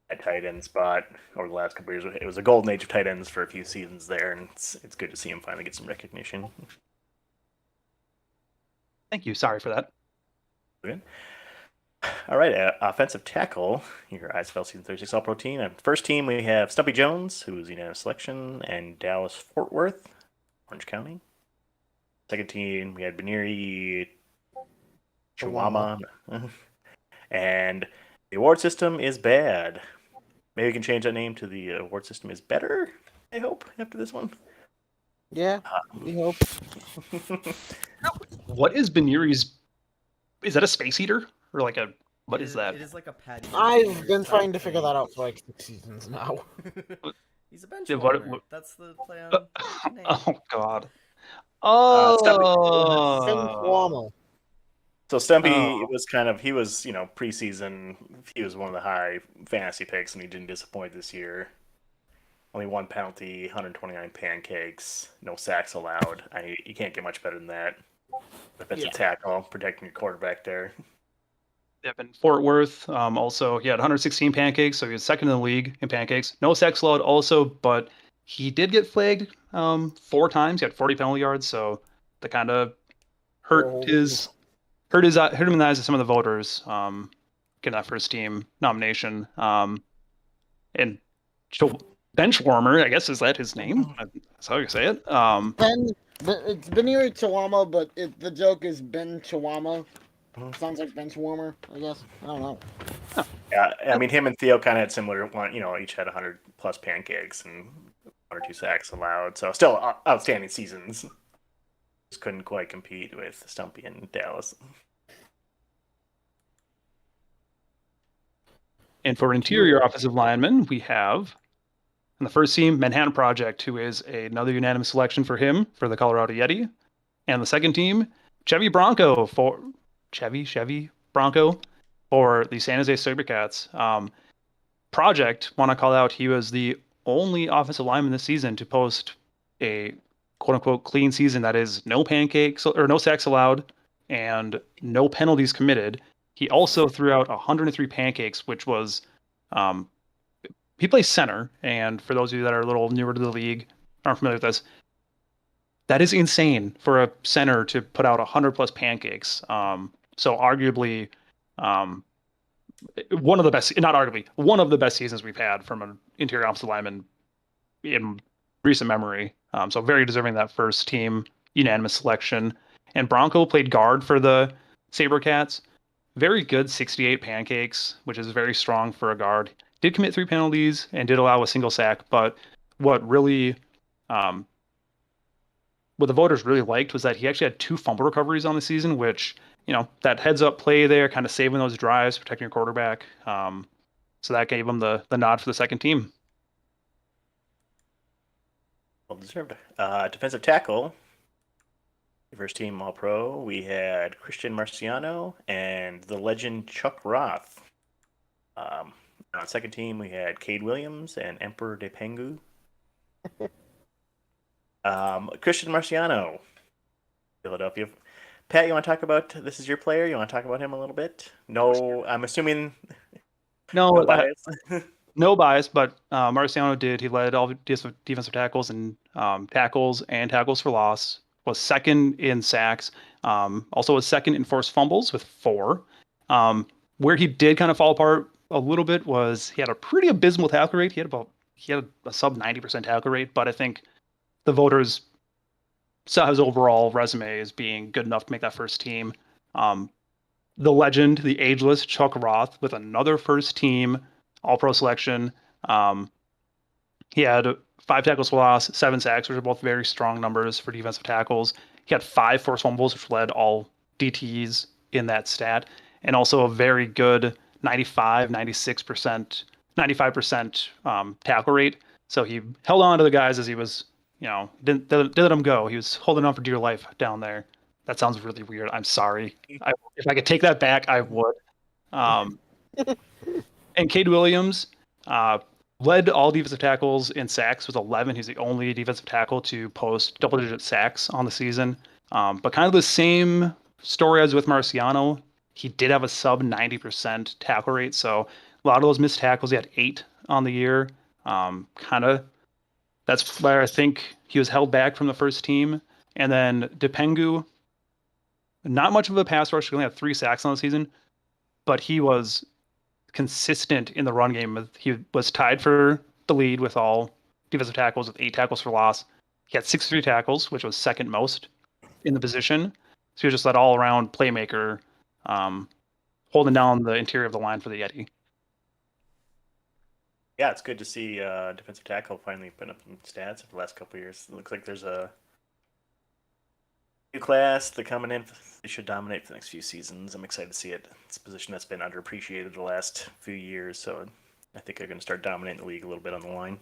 that tight end spot over the last couple of years. It was a golden age of tight ends for a few seasons there, and it's good to see him finally get some recognition. Thank you. Sorry for that. Good. All right, offensive tackle, your ISFL Season 36 All-Pro team. And first team, we have Stumpy Jones, who was unanimous selection, and Dallas Fort Worth, Orange County. Second team, we had Beniri Chihuahua. And the award system is bad. Maybe we can change that name to the award system is better, I hope, after this one. Yeah, we hope. What is Beniri's? Is that a space heater or like a? What is that? It is like a patty. I've been trying to figure that out for like 6 seasons now. He's a bench Yeah, warmer. That's the play on his name. Oh God. Sinquama. So Stumpy was he was, preseason, he was one of the high fantasy picks, and he didn't disappoint this year. Only one penalty, 129 pancakes, no sacks allowed. You can't get much better than that. Defensive tackle, protecting your quarterback there. Yep, and Fort Worth also, he had 116 pancakes, so he was second in the league in pancakes. No sacks allowed also, but he did get flagged 4 times. He had 40 penalty yards, so that kind of hurt him in the eyes of some of the voters getting that first team nomination. And bench warmer, I guess, is that his name? That's how you say it. It's Beniri Chihuahua, but the joke is Ben Chihuahua. Sounds like bench warmer, I guess. I don't know. Yeah, I mean, him and Theo kind of had similar one. Each had 100 plus pancakes and 1 or 2 sacks allowed. So still outstanding seasons. Just couldn't quite compete with Stumpy and Dallas. And for interior offensive linemen, we have on the first team Manhattan Project, who is another unanimous selection for him for the Colorado Yeti. And the second team, Chevy Bronco for the San Jose SaberCats. Project, want to call out, he was the only offensive lineman this season to post a quote-unquote clean season, that is no pancakes or no sacks allowed and no penalties committed. He also threw out 103 pancakes, which was he plays center, and for those of you that are a little newer to the league, aren't familiar with this, that is insane for a center to put out 100 plus pancakes. So arguably, one of the best seasons we've had from an interior offensive lineman in recent memory. So very deserving of that first team unanimous selection. And Bronco played guard for the SaberCats. Very good 68 pancakes, which is very strong for a guard. Did commit 3 penalties and did allow a single sack, but what the voters really liked was that he actually had 2 fumble recoveries on the season, which, that heads up play there, kind of saving those drives, protecting your quarterback. So that gave him the nod for the second team. Well deserved. Defensive tackle. First team All-Pro, we had Christian Marciano and the legend Chuck Roth. On second team, we had Cade Williams and Emperor de Pengu. Christian Marciano, Philadelphia. Pat, you want to talk about, this is your player? You want to talk about him a little bit? No, I'm assuming no bias. No bias, but Marciano did. He led all defensive tackles and tackles for loss. Was second in sacks. Also was second in forced fumbles with 4. Where he did kind of fall apart a little bit was he had a pretty abysmal tackle rate. He had a sub 90% tackle rate, but I think the voters saw his overall resume as being good enough to make that first team. The legend, the ageless Chuck Roth with another first team All-Pro selection. He had 5 tackles for loss, 7 sacks, which are both very strong numbers for defensive tackles. He had 5 forced fumbles, which led all DTs in that stat, and also a very good 95% tackle rate. So he held on to the guys as he was, didn't let them go. He was holding on for dear life down there. That sounds really weird. I'm sorry. If I could take that back, I would. And Cade Williams led all defensive tackles in sacks with 11. He's the only defensive tackle to post double-digit sacks on the season. But kind of the same story as with Marciano. He did have a sub 90% tackle rate, so a lot of those missed tackles. He had 8 on the year. That's where I think he was held back from the first team. And then Depengu, not much of a pass rush. He only had 3 sacks on the season, but he was consistent in the run game. He was tied for the lead with all defensive tackles with 8 tackles for loss. He had 63 tackles, which was second most in the position. So he was just that all-around playmaker, holding down the interior of the line for the Yeti. Yeah, it's good to see defensive tackle finally putting up some stats for the last couple of years. It looks like there's a new class that coming in. They should dominate for the next few seasons. I'm excited to see it. It's a position that's been underappreciated the last few years, so I think they're going to start dominating the league a little bit on the line.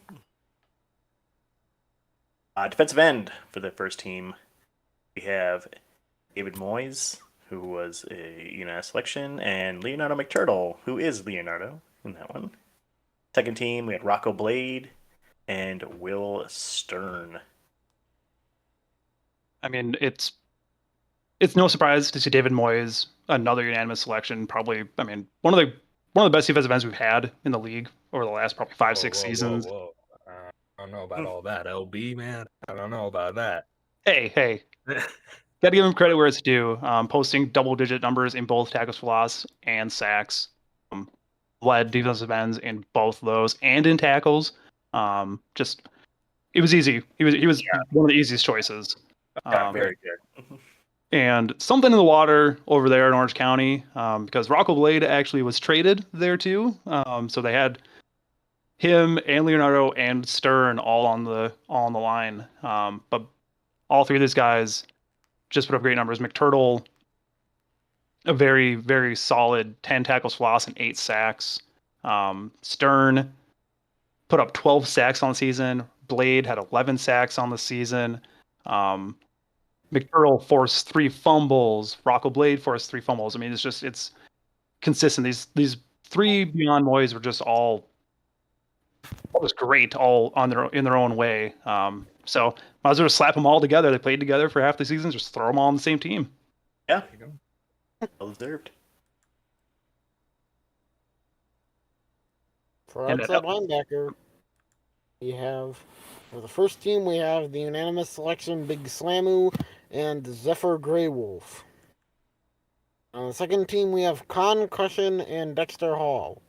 Defensive end for the first team, we have David Moyes, who was a unanimous selection, and Leonardo McTurtle, who is Leonardo in that one. Second team, we had Rocco Blade and Will Stern. I mean, it's no surprise to see David Moyes, another unanimous selection. Probably, I mean, one of the best defensive ends we've had in the league over the last probably 5-6 seasons. Whoa. I don't know about all that, LB, man. I don't know about that. Hey. Got to give him credit where it's due. Posting double-digit numbers in both tackles for loss and sacks. Led defensive ends in both those and in tackles. It was easy. He was one of the easiest choices. Very good. And something in the water over there in Orange County, because Rocco Blade actually was traded there too. So they had him and Leonardo and Stern all on the line. But all 3 of these guys just put up great numbers. McTurtle, a very, very solid 10 tackles for loss and 8 sacks. Stern put up 12 sacks on the season. Blade had 11 sacks on the season. McTurtle forced 3 fumbles. Rocco Blade forced 3 fumbles. I mean, it's consistent. These 3 beyond Moyes were just all just great, all in their own way. So might as well just slap them all together. They played together for half the season. Just throw them all on the same team. Yeah, well deserved. For outside linebacker, for the first team, we have the unanimous selection Big Slamu and Zephyr Greywolf. On the second team, we have Concussion and Dexter Hall.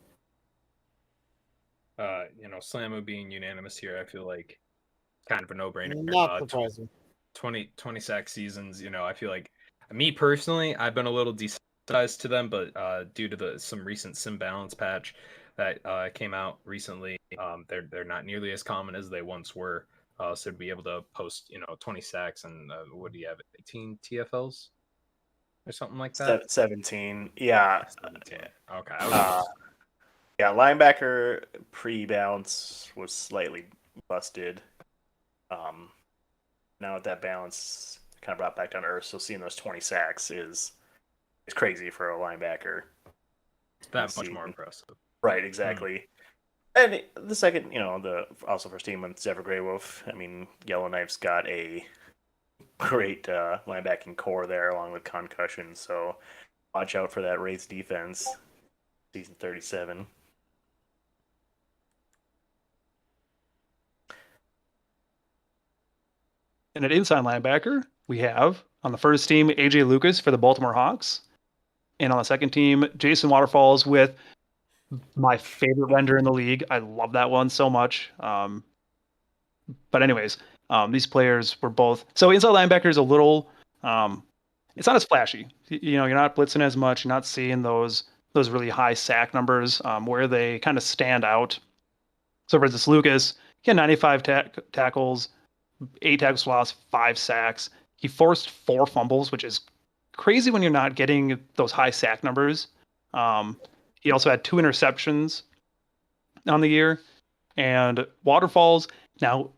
Slamu being unanimous here, I feel like kind of a no-brainer. Not surprising. 20 sack seasons, I feel like me personally, I've been a little desensitized to them, but due to some recent sim balance patch that came out recently, they're not nearly as common as they once were. So to be able to post 20 sacks and what do you have, 18 TFLs or something like that? 17. Yeah. 17. Okay. Yeah, linebacker pre-balance was slightly busted. Now with that balance kind of brought back down to earth, so seeing those 20 sacks is crazy for a linebacker. That much more impressive. Right, exactly. And the second, also first team with Zephyr Greywolf. I mean, Yellowknife's got a great linebacking core there, along with Concussion. So watch out for that Raid's defense, season 37. And at inside linebacker, we have on the first team AJ Lucas for the Baltimore Hawks, and on the second team Jason Waterfalls with my favorite render in the league. I love that one so much. But anyways, these players were both. So inside linebacker is a little. It's not as flashy. You're not blitzing as much. You're not seeing those really high sack numbers where they kind of stand out. So for instance, Lucas, he had 95 tackles, 8 tackles for loss, 5 sacks. He forced 4 fumbles, which is crazy when you're not getting those high sack numbers. He also had 2 interceptions on the year. And Waterfalls, now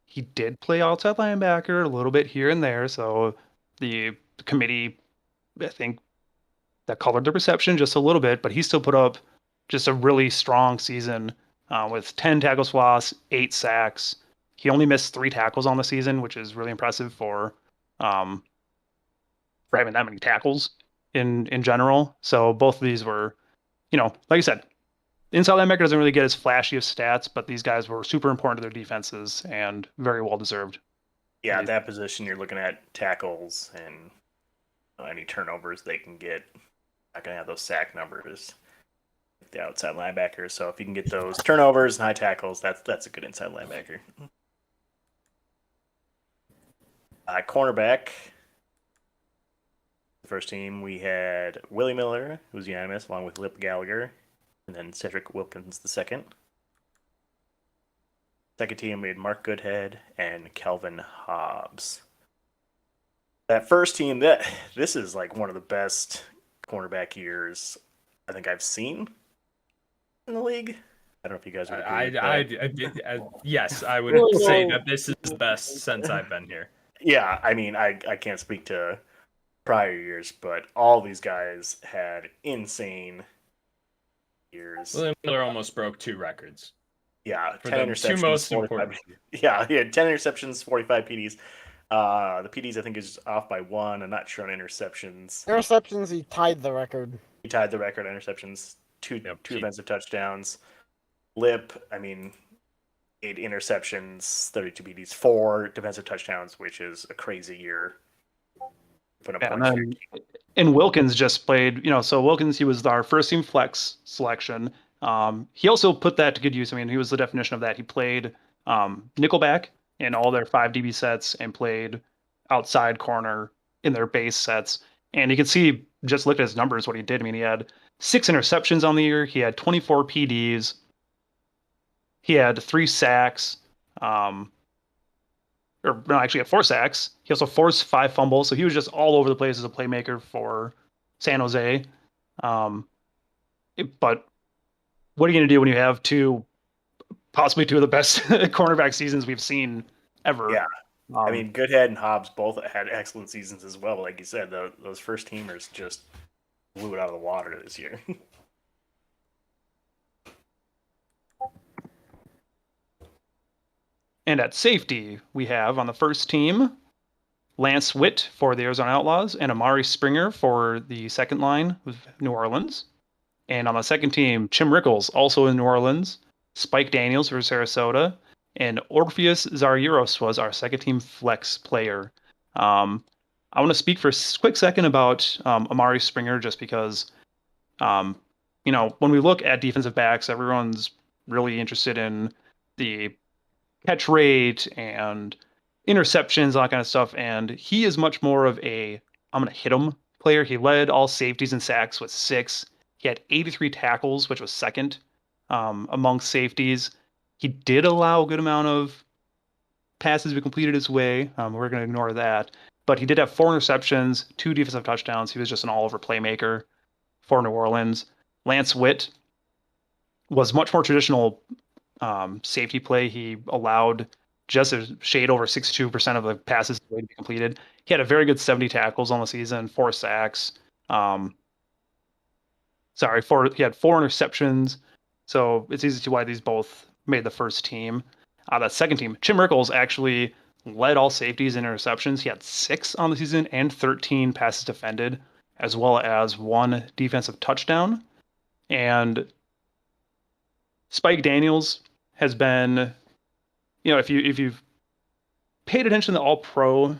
he did play outside linebacker a little bit here and there. So the committee, I think, that colored the reception just a little bit, but he still put up just a really strong season with 10 tackles for loss, 8 sacks. He only missed 3 tackles on the season, which is really impressive for having that many tackles in general. So both of these were, like you said, inside linebacker doesn't really get as flashy of stats, but these guys were super important to their defenses and very well deserved. Yeah, at that position, you're looking at tackles and any turnovers they can get. Not going to have those sack numbers, the outside linebackers. So if you can get those turnovers and high tackles, that's a good inside linebacker. Cornerback. The first team, we had Willie Miller, who was unanimous, along with Lip Gallagher, and then Cedric Wilkins the second. Second team, we had Mark Goodhead and Kelvin Hobbs. That first team, this is like one of the best cornerback years I think I've seen in the league. I don't know if you guys would agree. Yes, I would Really say well. that this is the best since I've been here. Yeah, I mean, I can't speak to prior years, but all these guys had insane years. William Miller almost broke 2 records. Yeah, For 10 the interceptions, 2 most 45. important. Yeah, he had 10 interceptions, 45 PDs. The PDs, I think, is off by 1. I'm not sure on interceptions. Interceptions, he tied the record. He tied the record on interceptions, two Yep. defensive touchdowns. Lip, I mean, 8 interceptions, 32 PDs, 4 defensive touchdowns, which is a crazy year. And Wilkins just played, so Wilkins, he was our first team flex selection. He also put that to good use. I mean, he was the definition of that. He played nickelback in all their 5 DB sets and played outside corner in their base sets. And you can see, just look at his numbers, what he did. I mean, he had 6 interceptions on the year. He had 24 PDs. He had 3 sacks. Actually had 4 sacks. He also forced 5 fumbles. So he was just all over the place as a playmaker for San Jose. But what are you going to do when you have possibly 2 of the best cornerback seasons we've seen ever? Yeah. I mean, Goodhead and Hobbs both had excellent seasons as well. Like you said, those first teamers just blew it out of the water this year. And at safety, we have on the first team, Lance Witt for the Arizona Outlaws and Amari Springer for the second line with New Orleans. And on the second team, Chim Rickles, also in New Orleans, Spike Daniels for Sarasota, and Orpheus Zaryuros was our second team flex player. I want to speak for a quick second about Amari Springer, just because, when we look at defensive backs, everyone's really interested in the catch rate and interceptions, all that kind of stuff. And he is much more of I'm going to hit him player. He led all safeties and sacks with 6. He had 83 tackles, which was second amongst safeties. He did allow a good amount of passes to be completed his way. We're going to ignore that. But he did have 4 interceptions, 2 defensive touchdowns. He was just an all-over playmaker for New Orleans. Lance Witt was much more traditional safety play. He allowed just a shade over 62% of the passes to be completed. He had a very good 70 tackles on the season, 4 sacks. He had 4 interceptions. So it's easy to see why these both made the first team. That second team, Chim Rickles actually led all safeties and interceptions. He had 6 on the season and 13 passes defended, as well as 1 defensive touchdown. And Spike Daniels has been, if you've paid attention to All-Pro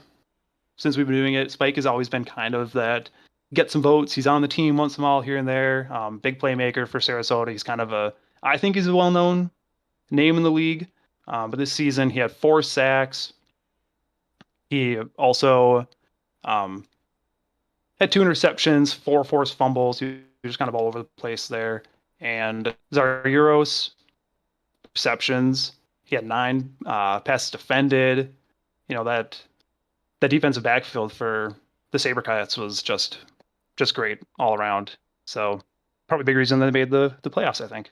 since we've been doing it, Spike has always been kind of that, get some votes. He's on the team once in a while here and there. Big playmaker for Sarasota. He's kind of I think he's a well-known name in the league. But this season he had 4 sacks. He also had 2 interceptions, 4 forced fumbles. He was just kind of all over the place there. And Zaryuros, receptions. He had 9 passes defended. That defensive backfield for the SaberCats was just great all around. So probably a big reason they made the playoffs, I think.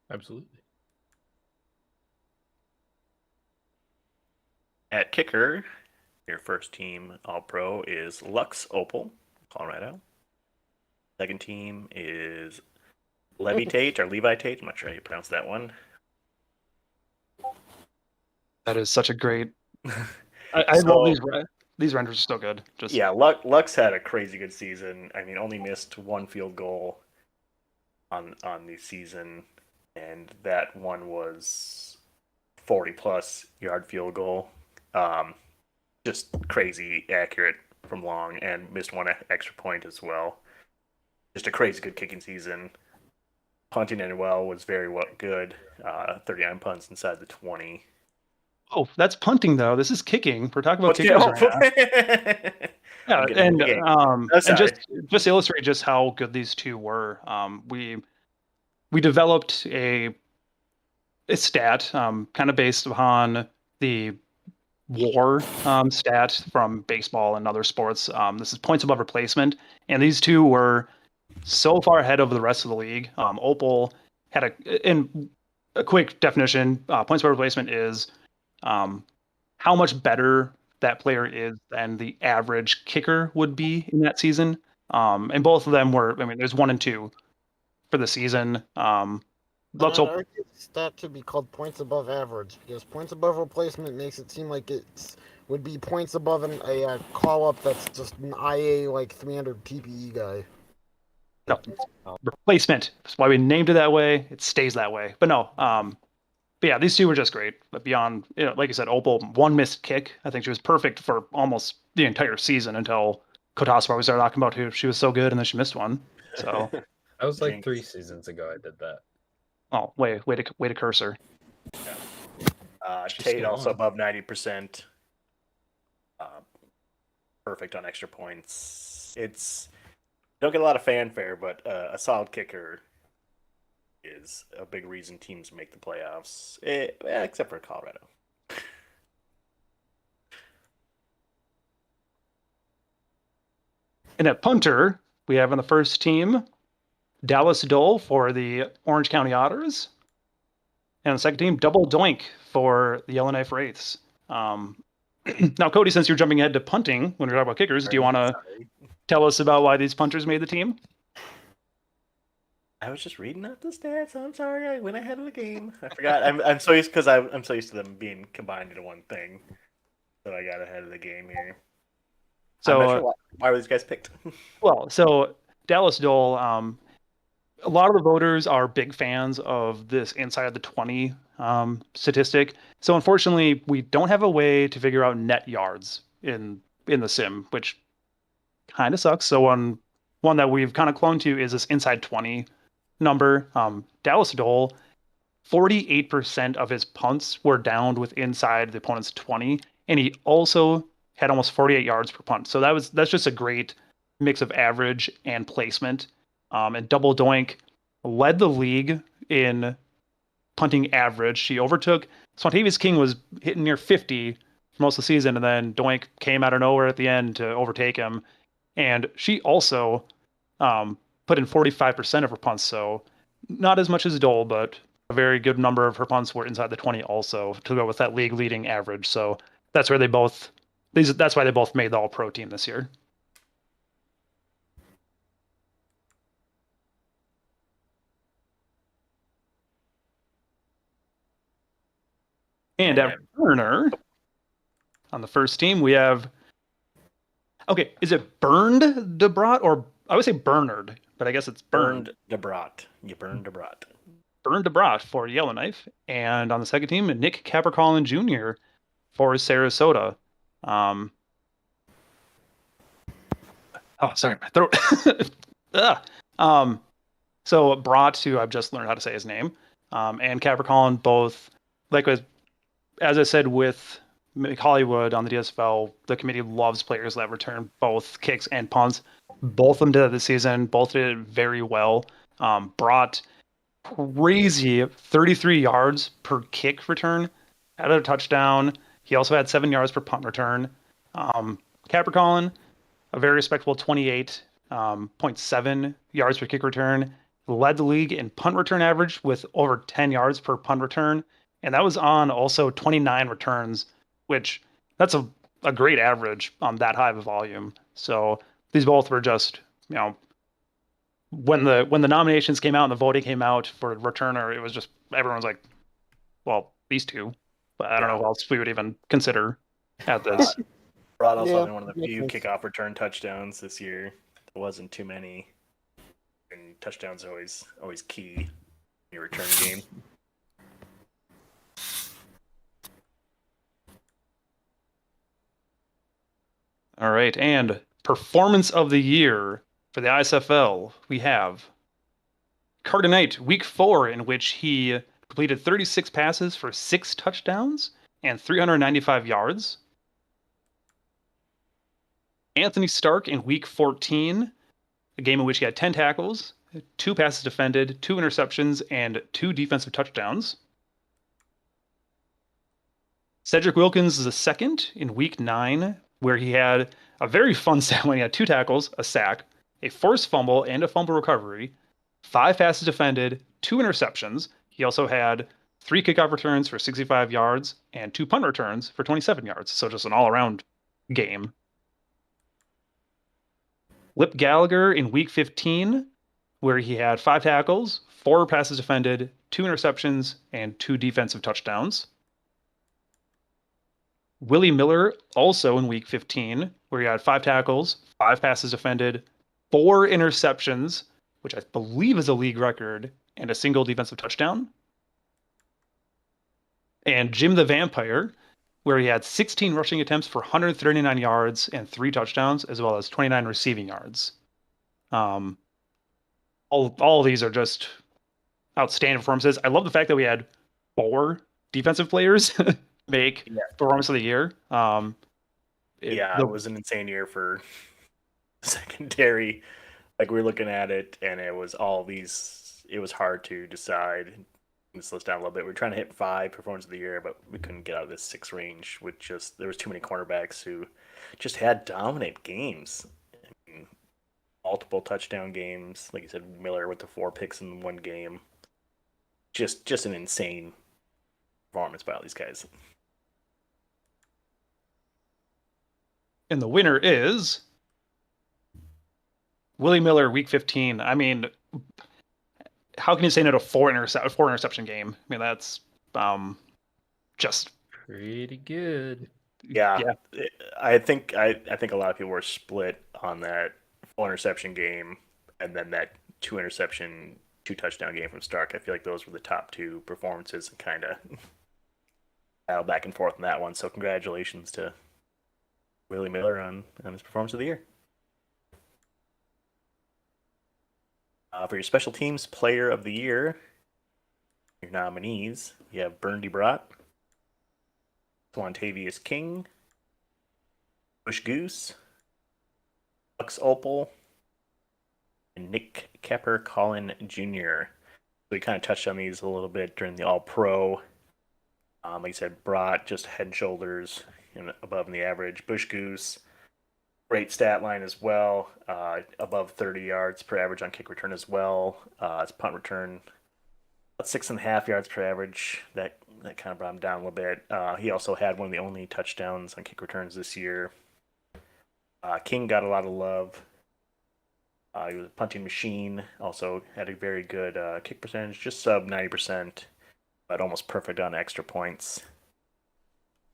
Absolutely. At kicker, your first team All-Pro is Lux Opal, Colorado. Second team is Levi Tate. I'm not sure how you pronounce that one. That is such a great. I love these renders are so good. Yeah, Lux had a crazy good season. I mean, only missed 1 field goal. on the season, and that one was 40-plus yard field goal. Just crazy accurate from long, and missed one extra point as well. Just a crazy good kicking season. Punting in well was very good. 39 punts inside the 20. Oh, that's punting though. This is kicking. We're talking about Okay, kickers right now. Yeah, I'm getting the game. Oh, and sorry. just to illustrate just how good these two were, we developed a stat kind of based upon the WAR stat from baseball and other sports. This is points above replacement, and these two were so far ahead of the rest of the league. Opal had in a quick definition, points above replacement is how much better that player is than the average kicker would be in that season. And both of them were, I mean, there's 1 and 2 for the season. Let's I'd hope. argue the stat to be called points above average, because points above replacement makes it seem like it would be points above a call-up that's just an IA, like 300 PPE guy. No, replacement. That's why we named it that way. It stays that way. But no, but yeah, these two were just great. But beyond, like you said, Opal, one missed kick. I think she was perfect for almost the entire season until Kotaswar we started talking about who she was so good, and then she missed one. So That was like 3 seasons ago I did that. oh, way to curse her. Tate also above 90%. Perfect on extra points. It's don't get a lot of fanfare, but a solid kicker is a big reason teams make the playoffs, except for Colorado. And at punter, we have on the first team Dallas Dole for the Orange County Otters. And on the second team, Double Doink for the Yellowknife Wraiths. Now, Cody, since you're jumping ahead to punting when we're talking about kickers, do you want to tell us about why these punters made the team? I was just reading out the stats. I'm sorry, I went ahead of the game. I forgot. I'm so used because I'm so used to them being combined into one thing, so I got ahead of the game here. So I'm not sure why were these guys picked? Well, so Dallas Dole, a lot of the voters are big fans of this inside the 20 statistic. So unfortunately, we don't have a way to figure out net yards in the sim, which kind of sucks. So one that we've kind of cloned to is this inside 20 number. Dallas Dole, 48% of his punts were downed with inside the opponent's 20, and he also had almost 48 yards per punt. So that's just a great mix of average and placement. And Double Doink led the league in punting average. She overtook Swantavius King was hitting near 50 for most of the season, and then Doink came out of nowhere at the end to overtake him. And she also put in 45% of her punts, so not as much as Dole, but a very good number of her punts were inside the 20 also to go with that league leading average. So that's where that's why they both made the All-Pro team this year. And at burner, on the first team, we have... Okay, is it Burned DeBrot or... I would say Bernard, but I guess it's Burned DeBrot. You burned DeBrot. Burned DeBrot for Yellowknife. And on the second team, Nick Capricolin Jr. for Sarasota. Oh, sorry, my throat. So Brat, who I've just learned how to say his name, and Capricolin both, as I said with Hollywood on the DSFL, the committee loves players that return both kicks and punts. Both of them did that this season. Both did it very well. Brought crazy 33 yards per kick return, had a touchdown. He also had 7 yards per punt return. Capricolin, a very respectable 28.7 yards per kick return, led the league in punt return average with over 10 yards per punt return. And that was on also 29 returns, which that's a great average on that high of a volume. So these both were just, when the nominations came out and the voting came out for returner, it was just, everyone's like, well, these two. But I don't know who else we would even consider at this. Rod also had one of the few kickoff return touchdowns this year. There wasn't too many. And mean, touchdowns are always key in your return game. All right, and performance of the year for the ISFL, we have Carter Knight, week 4, in which he completed 36 passes for 6 touchdowns and 395 yards. Anthony Stark in week 14, a game in which he had 10 tackles, 2 passes defended, 2 interceptions, and 2 defensive touchdowns. Cedric Wilkins is a second in week 9, where he had a very fun stat when he had 2 tackles, a sack, a forced fumble, and a fumble recovery, 5 passes defended, 2 interceptions. He also had 3 kickoff returns for 65 yards and 2 punt returns for 27 yards. So just an all-around game. Lip Gallagher in week 15, where he had 5 tackles, 4 passes defended, 2 interceptions, and 2 defensive touchdowns. Willie Miller also in week 15, where he had 5 tackles, 5 passes defended, 4 interceptions, which I believe is a league record, and a single defensive touchdown. And Jim the Vampire, where he had 16 rushing attempts for 139 yards and 3 touchdowns, as well as 29 receiving yards. All of these are just outstanding performances. I love the fact that we had 4 defensive players make performance of the year. It was an insane year for secondary. Like, we were looking at it, and it was all these. It was hard to decide. Let's slow down a little bit. We were trying to hit 5 performance of the year, but we couldn't get out of this 6 range. There was too many cornerbacks who just had dominant games. I mean, multiple touchdown games. Like you said, Miller with the 4 picks in one game. Just an insane performance by all these guys. And the winner is Willie Miller, week 15. I mean, how can you say no to 4 interception game? I mean, that's just pretty good. Yeah. I think a lot of people were split on that 4 interception game, and then that 2 interception, 2 touchdown game from Stark. I feel like those were the top 2 performances, and kind of battle back and forth on that one. So congratulations to Willie Miller on his performance of the year. For your special teams player of the year, your nominees, you have Bernie Brat, Swantavius King, Bush Goose, Lux Opal, and Nick Kepper Collin Jr. We kind of touched on these a little bit during the All-Pro. Like I said, Brat just head and shoulders above the average. Bush Goose, great stat line as well, above 30 yards per average on kick return as well. His punt return, about 6.5 yards per average. That kind of brought him down a little bit. He also had one of the only touchdowns on kick returns this year. King got a lot of love. He was a punting machine. Also had a very good kick percentage, just sub 90%, but almost perfect on extra points.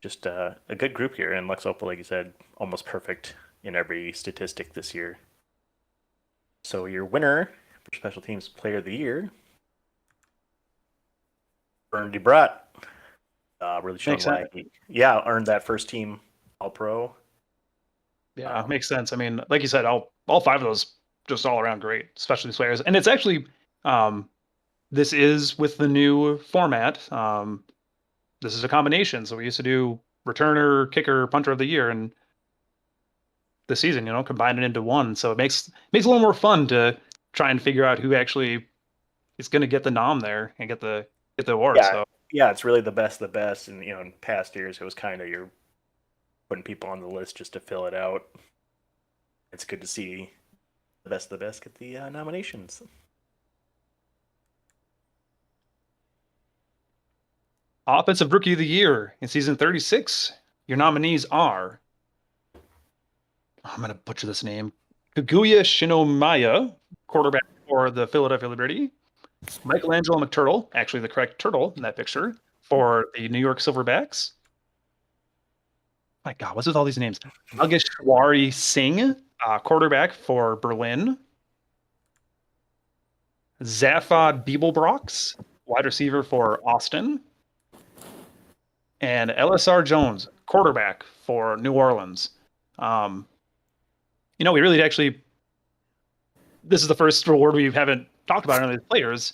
Just a good group here. And Lux Opal, like you said, almost perfect in every statistic this year. So your winner for Special Teams Player of the Year, Bernie Brat. Really showing why he earned that first team All-Pro. Yeah, makes sense. I mean, like you said, all 5 of those just all around great specialty players. And it's actually this is with the new format. This is a combination. So we used to do returner, kicker, punter of the year, and this season, combine it into one. So it makes it a little more fun to try and figure out who actually is going to get the nom there and get the award. Yeah, it's really the best of the best. And in past years, it was kind of you're putting people on the list just to fill it out. It's good to see the best of the best get the nominations. Offensive Rookie of the Year in season 36. Your nominees are, I'm going to butcher this name, Kaguya Shinomaya, quarterback for the Philadelphia Liberty. Michelangelo McTurtle, actually the correct turtle in that picture, for the New York Silverbacks. My God, what's with all these names? Ageshwari Singh, quarterback for Berlin. Zaphod Beeblebrox, wide receiver for Austin. And LSR Jones, quarterback for New Orleans. We really actually, this is the first award we haven't talked about any of these players.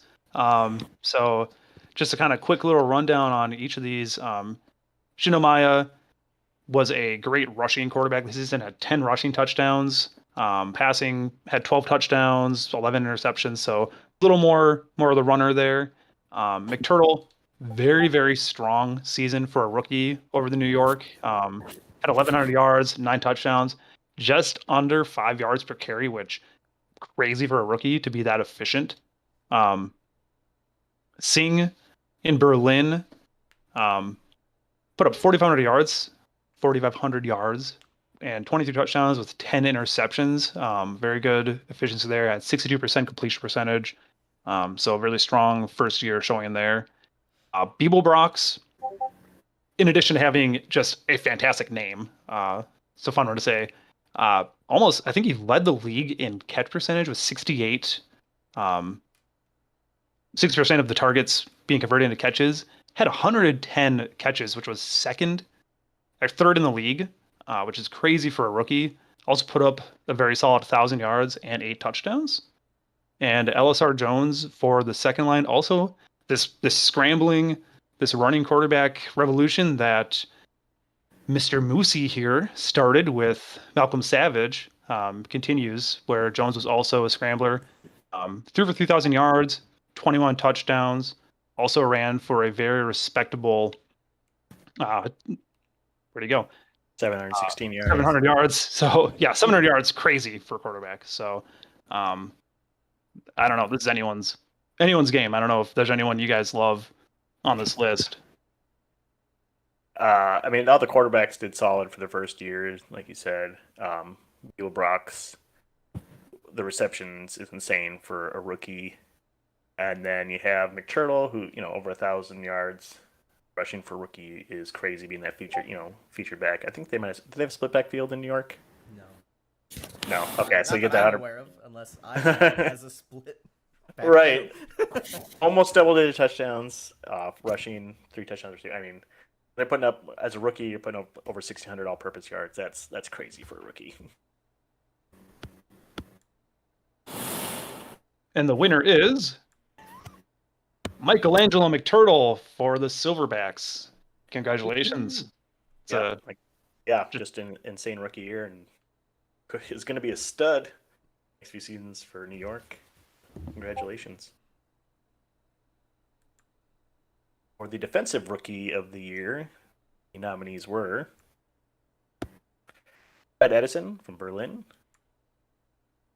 So just a kind of quick little rundown on each of these. Shinomiya was a great rushing quarterback this season, had 10 rushing touchdowns. Passing had 12 touchdowns, 11 interceptions. So a little more of the runner there. McTurtle, very, very strong season for a rookie over the New York. Had 1,100 yards, 9 touchdowns, just under 5 yards per carry, which crazy for a rookie to be that efficient. Singh in Berlin put up 4,500 yards and 23 touchdowns with 10 interceptions. Very good efficiency there at 62% completion percentage. So really strong first year showing there. Beeblebrox, in addition to having just a fantastic name, it's a fun one to say, I think he led the league in catch percentage with 68. 60% of the targets being converted into catches, had 110 catches, which was third in the league, which is crazy for a rookie. Also put up a very solid 1,000 yards and 8 touchdowns. And LSR Jones for the second line, also this scrambling, this running quarterback revolution that Mr. Moosey here started with Malcolm Savage, continues, where Jones was also a scrambler. Threw for 3,000 yards, 21 touchdowns, also ran for a very respectable, where'd he go? 716 yards. 700 yards. So, yeah, 700 yards, crazy for a quarterback. So, I don't know. This is anyone's game. I don't know if there's anyone you guys love on this list. All the quarterbacks did solid for the first year, like you said. Beeblebrox, the receptions is insane for a rookie. And then you have McTurtle, who, over 1,000 yards rushing for rookie is crazy, being that featured back. I think did they have split backfield in New York? No. Okay, so you get that. I'm aware of, unless I has a split backfield. Right. Almost double-digit touchdowns, rushing, 3 touchdowns. They're putting up, as a rookie, you're putting up over 1,600 all-purpose yards. That's crazy for a rookie. And the winner is Michelangelo McTurtle for the Silverbacks. Congratulations. Just an insane rookie year, and is going to be a stud next few seasons for New York. Congratulations. For the defensive rookie of the year, the nominees were Fred Edison from Berlin,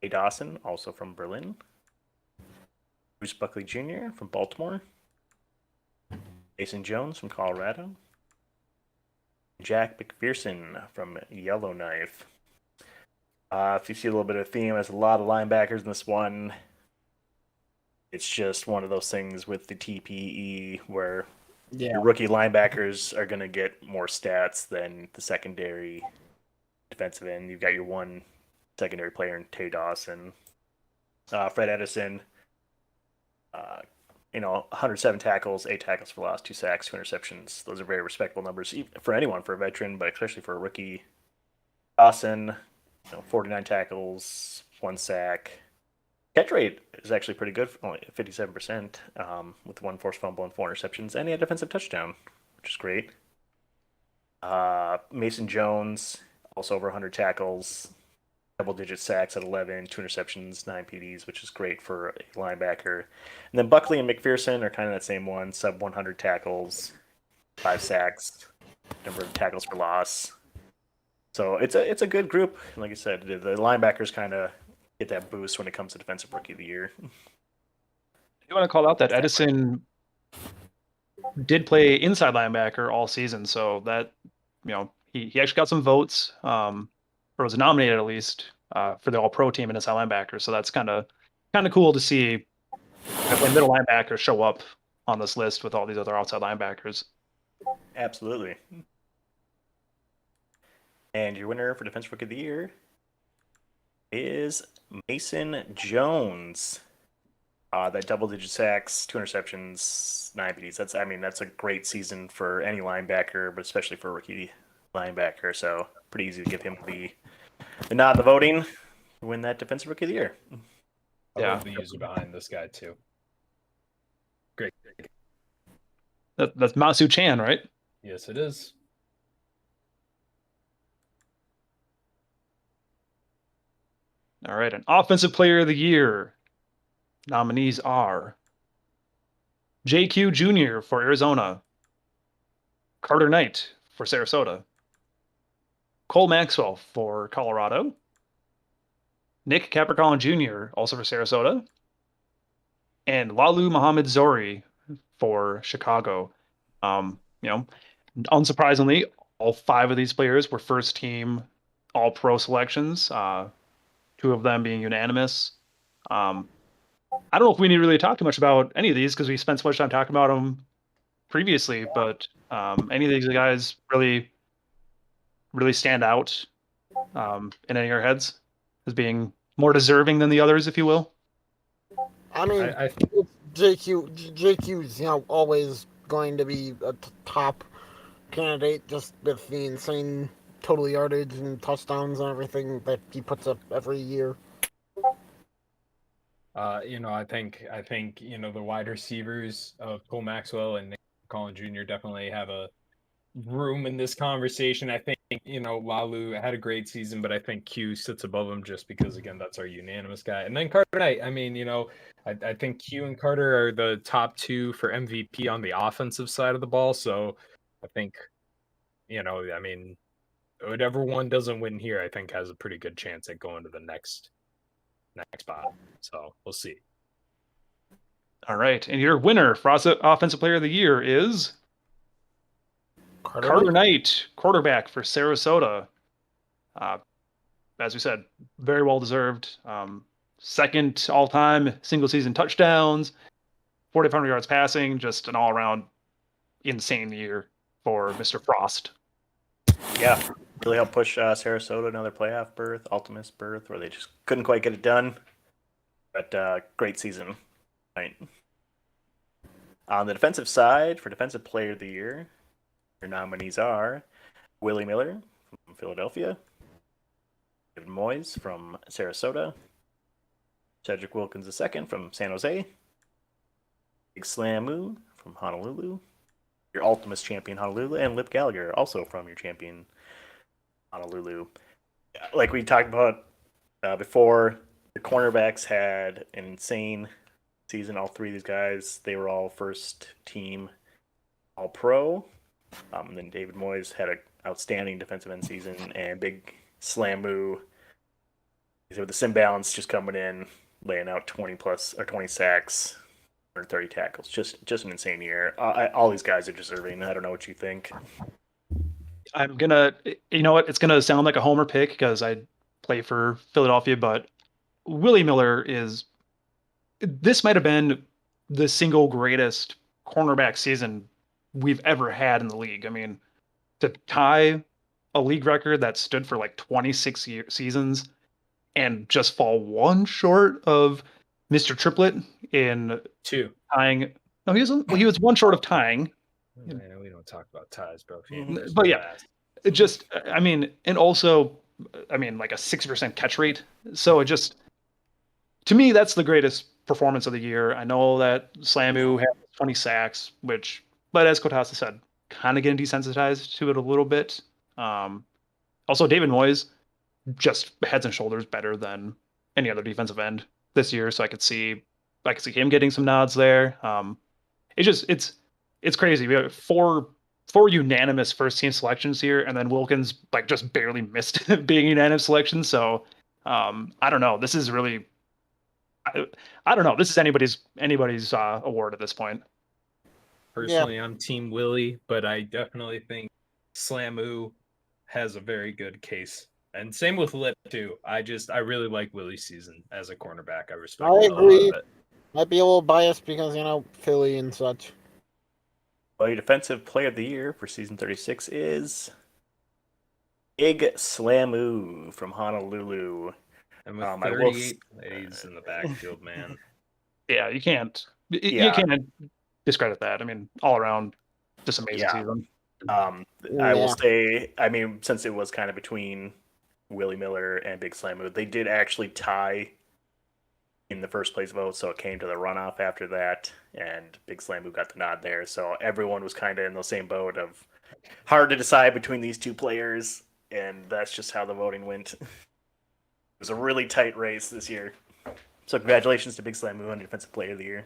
A. Dawson, also from Berlin, Bruce Buckley Jr. from Baltimore, Jason Jones from Colorado, Jack McPherson from Yellowknife. If you see a little bit of a theme, there's a lot of linebackers in this one. It's just one of those things with the TPE where your rookie linebackers are going to get more stats than the secondary defensive end. You've got your one secondary player in Tay Dawson. Fred Edison, 107 tackles, 8 tackles for loss, 2 sacks, 2 interceptions. Those are very respectable numbers for anyone, for a veteran, but especially for a rookie. Dawson, 49 tackles, 1 sack. Catch rate is actually pretty good, only 57%, with 1 forced fumble and 4 interceptions, and he had a defensive touchdown, which is great. Mason Jones, also over 100 tackles, double-digit sacks at 11, 2 interceptions, 9 PDs, which is great for a linebacker. And then Buckley and McPherson are kind of that same one, sub 100 tackles, 5 sacks, number of tackles for loss. So it's a good group. Like I said, the linebackers kind of get that boost when it comes to defensive rookie of the year. You want to call out that Edison did play inside linebacker all season, so that he actually got some votes, or was nominated at least, for the All-Pro team in inside linebacker. So that's kind of cool to see when middle linebackers show up on this list with all these other outside linebackers. Absolutely. And your winner for defensive rookie of the year is Mason Jones. That double-digit sacks, 2 interceptions, 9 PDs. That's a great season for any linebacker, but especially for a rookie linebacker. So pretty easy to give him the nod in the voting to win that Defensive Rookie of the Year. I love the user behind this guy too. Great. That's Masu Chan, right? Yes, it is. All right, an Offensive Player of the Year. Nominees are JQ Jr. for Arizona, Carter Knight for Sarasota, Cole Maxwell for Colorado, Nick Capricorn Jr. also for Sarasota, and Lalu Muhammad Zori for Chicago. Unsurprisingly, all 5 of these players were first team All Pro selections. 2 of them being unanimous. I don't know if we need to really talk too much about any of these because we spent so much time talking about them previously, but any of these guys really, really stand out in any of your heads as being more deserving than the others, if you will? I mean, I JQ's always going to be a top candidate just with the insane total yardage and touchdowns and everything that he puts up every year. I think the wide receivers of Cole Maxwell and Nick Collin Jr. definitely have a room in this conversation. I think Lalu had a great season, but I think Q sits above him just because again that's our unanimous guy. And then Carter Knight. I think Q and Carter are the top 2 for MVP on the offensive side of the ball. So I think whatever one doesn't win here, I think has a pretty good chance at going to the next spot. So we'll see. All right. And your winner for Offensive Player of the Year is Carter Knight, quarterback for Sarasota. As we said, very well deserved. Second all-time single-season touchdowns, 4,500 yards passing, just an all-around insane year for Mr. Frost. Yeah, really helped push Sarasota another playoff berth, ultimate berth, where they just couldn't quite get it done. But great season. Right. On the defensive side, for Defensive Player of the Year, your nominees are Willie Miller from Philadelphia, David Moyes from Sarasota, Cedric Wilkins II from San Jose, Big Slam Moo from Honolulu, your Ultimates champion Honolulu, and Lip Gallagher, also from your champion Honolulu. Like we talked about before, the cornerbacks had an insane season. All 3 of these guys, they were all first team All Pro. And then David Moyes had an outstanding defensive end season, and Big Slamu, with the sim balance just coming in, laying out 20 sacks, 130 tackles. Just an insane year. All these guys are deserving. I don't know what you think. I'm gonna, it's gonna sound like a homer pick because I play for Philadelphia, but Willie Miller this might have been the single greatest cornerback season we've ever had in the league. I mean, to tie a league record that stood for like 26 seasons and just fall 1 short of Mr. Triplet in 2 tying. No, he was 1 short of tying. Man, we don't talk about ties, bro. But yeah, it just, and also, like a 60% catch rate. So it just, to me, that's the greatest performance of the year. I know that Slamu had 20 sacks, but as Kotasa said, kind of getting desensitized to it a little bit. Also, David Moyes, just heads and shoulders better than any other defensive end this year. So I could see him getting some nods there. It's crazy. We have four unanimous first team selections here, and then Wilkins just barely missed being unanimous selection. So I don't know. This is really, I don't know. This is anybody's award at this point. Personally, I'm Team Willie, but I definitely think Slamu has a very good case. And same with Lip too. I really like Willie's season as a cornerback. I respect it a lot of it. Might be a little biased because Philly and such. Well, your Defensive Player of the Year for season 36 is Big Slamu from Honolulu. And with 38 plays in the backfield, man. Yeah, you can't. You Yeah. can't discredit that. I mean, all around, just amazing Yeah. season. I will Yeah. say, I mean, since it was kind of between Willie Miller and Big Slamu, they did actually tie in the first place vote, so it came to the runoff after that, and Big Slamu got the nod there. So everyone was kind of in the same boat of hard to decide between these two players, and that's just how the voting went. It was a really tight race this year. So congratulations to Big Slamu on Defensive Player of the Year.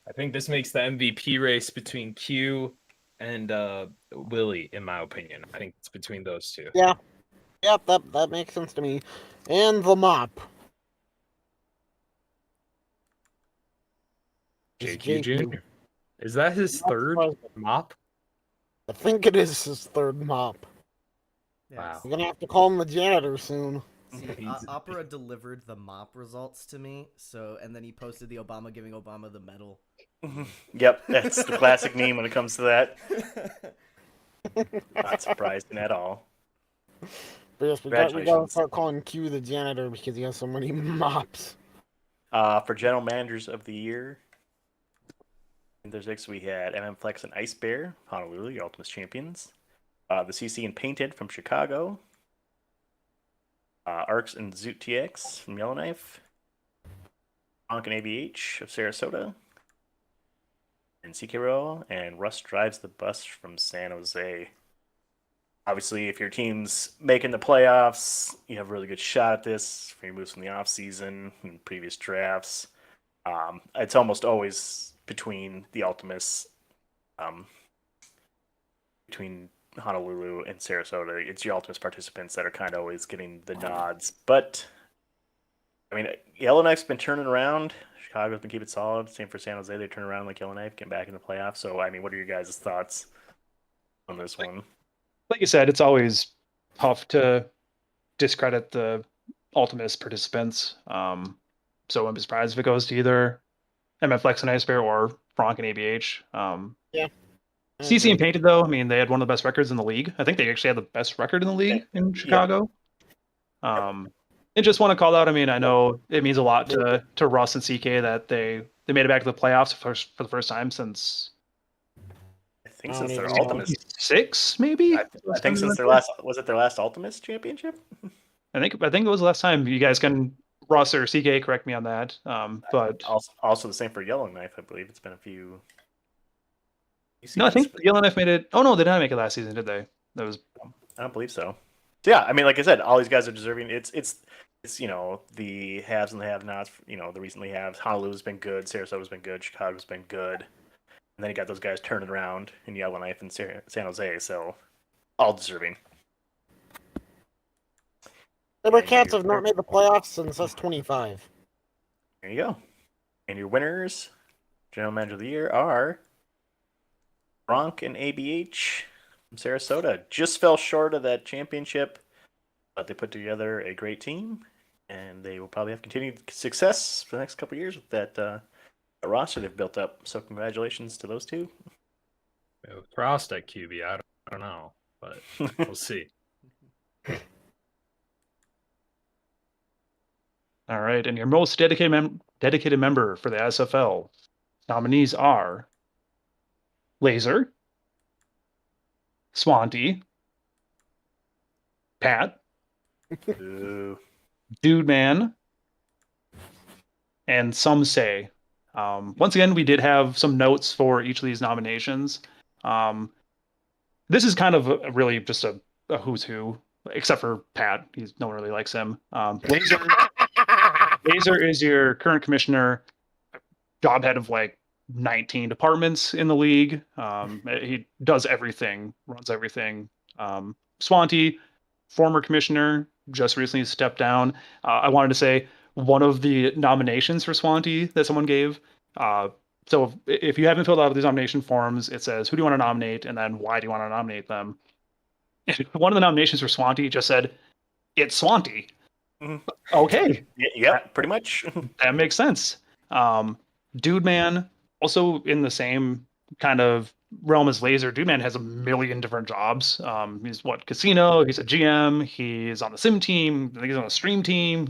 I think this makes the MVP race between Q and Willie, in my opinion. I think it's between those two. Yeah. Yep, that makes sense to me. And the mop. is JQ Jr. Is that his Not third surprising. mop? I think it is his third mop. Wow. We're gonna have to call him the janitor soon. See, Opera delivered the mop results to me, and then he posted the Obama giving Obama the medal. Yep, that's the classic meme when it comes to that. Not surprising at all. But yes, we gotta start calling Q the janitor because he has so many mops. For General Managers of the Year, in the 6 we had MM Flex and Ice Bear, Honolulu, your Ultimate Champions. The CC and Painted from Chicago. Arcs and Zoot TX from Yellowknife. Honk and ABH of Sarasota. And CK Roll and Russ Drives the Bus from San Jose. Obviously, if your team's making the playoffs, you have a really good shot at this for your moves from the offseason and previous drafts. It's almost always between the Ultimates, between Honolulu and Sarasota. It's your Ultimates participants that are kind of always getting the nods. But, I mean, Yellowknife's been turning around. Chicago's been keeping solid. Same for San Jose. They turn around like Yellowknife, get back in the playoffs. So, I mean, what are your guys' thoughts on this one? Like you said, it's always tough to discredit the Ultimates participants. So I'm surprised if it goes to either MF Flex and Ice Bear or Frank and ABH. Yeah. CC and Painted, though, I mean, they had one of the best records in the league. I think they actually had the best record in the league in Chicago. And just want to call out, I mean, I know it means a lot to Russ and CK that they made it back to the playoffs for the first time since I think since their Ultimates 6, maybe. I think since their last their last Ultimates championship. I think it was the last time. You guys can Russ or CK correct me on that. But also the same for Yellowknife. I believe it's been a few. No, I think Yellowknife made it. Oh no, they didn't make it last season, did they? That was. I don't believe so. So yeah, I mean, like I said, all these guys are deserving. It's you know, the haves and the have-nots. You know, the recently haves. Honolulu's been good. Sarasota's been good. Chicago's been good. And then you got those guys turning around in Yellowknife and San Jose. So all deserving. Cats have not made the playoffs since S25. There you go. And your winners, General Manager of the Year, are Bronk and ABH from Sarasota. Just fell short of that championship, but they put together a great team, and they will probably have continued success for the next couple of years with that roster they've built up. So congratulations to those two. Frost at QB, I don't know, but we'll see. All right, and your most dedicated member for the ISFL nominees are Laser, Swanty, Pat, Ooh. Dude Man, and Some Say. Once again, we did have some notes for each of these nominations. This is kind of really just a who's who, except for Pat. No one really likes him. Laser is your current commissioner, job head of like 19 departments in the league. He does everything, runs everything. Swanty, former commissioner, just recently stepped down. I wanted to say one of the nominations for Swanty that someone gave. So if you haven't filled out these nomination forms, it says, who do you want to nominate? And then why do you want to nominate them? One of the nominations for Swanty just said, it's Swanty. Okay. Yeah, pretty much. That makes sense. Dude Man, also in the same kind of realm as Laser. Dude Man has a million different jobs. He's casino. He's a GM. He's on the sim team. I think he's on the stream team.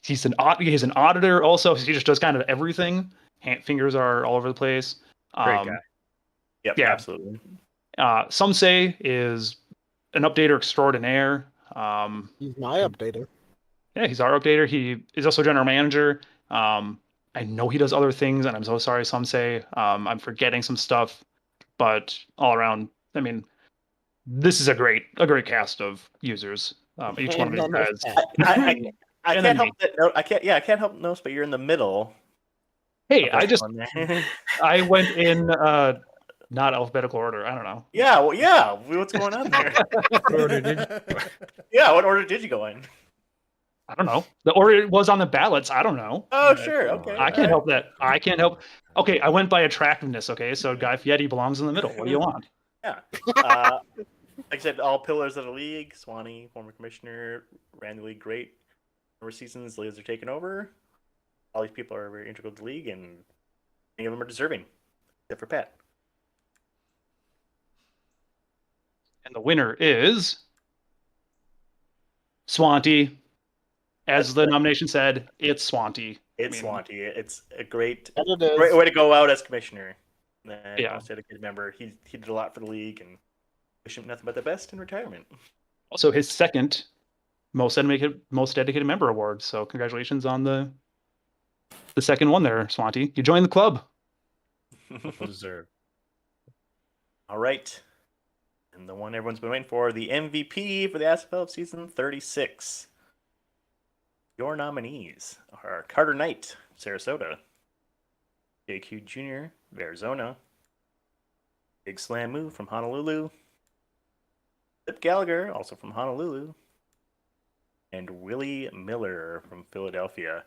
He's an auditor also. He just does kind of everything. Fingers are all over the place. Great guy. Yep, Yeah. absolutely. Some say is an updater extraordinaire. He's my updater. Yeah, he's our updater. He is also general manager. I know he does other things, and I'm so sorry. Some say I'm forgetting some stuff, but all around, I mean, this is a great cast of users. Each one of these guys. I And can't then help that. No, I can't. Yeah, I can't help notice, but you're in the middle. Hey, of this one there. I went in not alphabetical order. I don't know. Yeah. Well, yeah. What's going on there? What order did you? Yeah. What order did you go in? I don't know. The order was on the ballots. I don't know. Oh, sure. Okay. I can't help that. I can't help. Okay, I went by attractiveness. Okay, so Guy Fieri belongs in the middle. What do you want? Yeah. Like I said, all pillars of the league. Swanee, former commissioner, ran the league great. Number of seasons, leagues are taking over. All these people are very integral to the league, and many of them are deserving, except for Pat. And the winner is Swanty. As the nomination said, it's Swanty. It's Swanty. It's a great And it is. way to go out as commissioner. And Yeah. most dedicated member. He did a lot for the league, and wish him nothing but the best in retirement. Also, his second most dedicated member award. So congratulations on the second one there, Swanty. You joined the club. Deserved. All right. And the one everyone's been waiting for, the MVP for the ISFL of season 36. Your nominees are Carter Knight, Sarasota, JQ Jr., of Arizona, Big Slam Moo from Honolulu, Lip Gallagher, also from Honolulu, and Willie Miller from Philadelphia.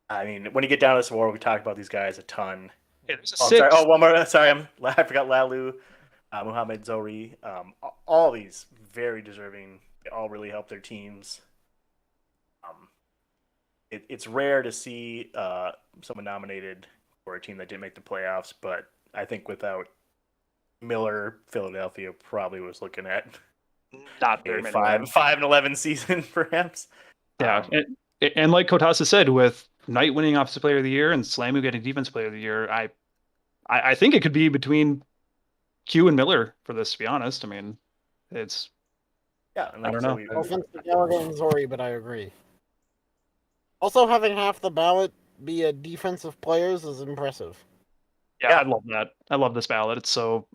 I mean, when you get down to this award, we talked about these guys a ton. Yeah, there's a Oh, six. sorry. Oh, one more. Sorry, I forgot Lalu, Muhammad Zohri. All these very deserving. They all really help their teams. It's rare to see someone nominated for a team that didn't make the playoffs, but I think without Miller, Philadelphia probably was looking at Not a very many. 5-11 season, perhaps. Yeah, and like Kotasa said, with Knight winning Offensive Player of the Year and Slamu getting Defense Player of the Year, I think it could be between Q and Miller for this. To be honest, I mean, it's Yeah, and I don't know. No offense to Gallagher and Zori, but I agree. Also, having half the ballot be a defensive players is impressive. yeah, I love that. I love this ballot.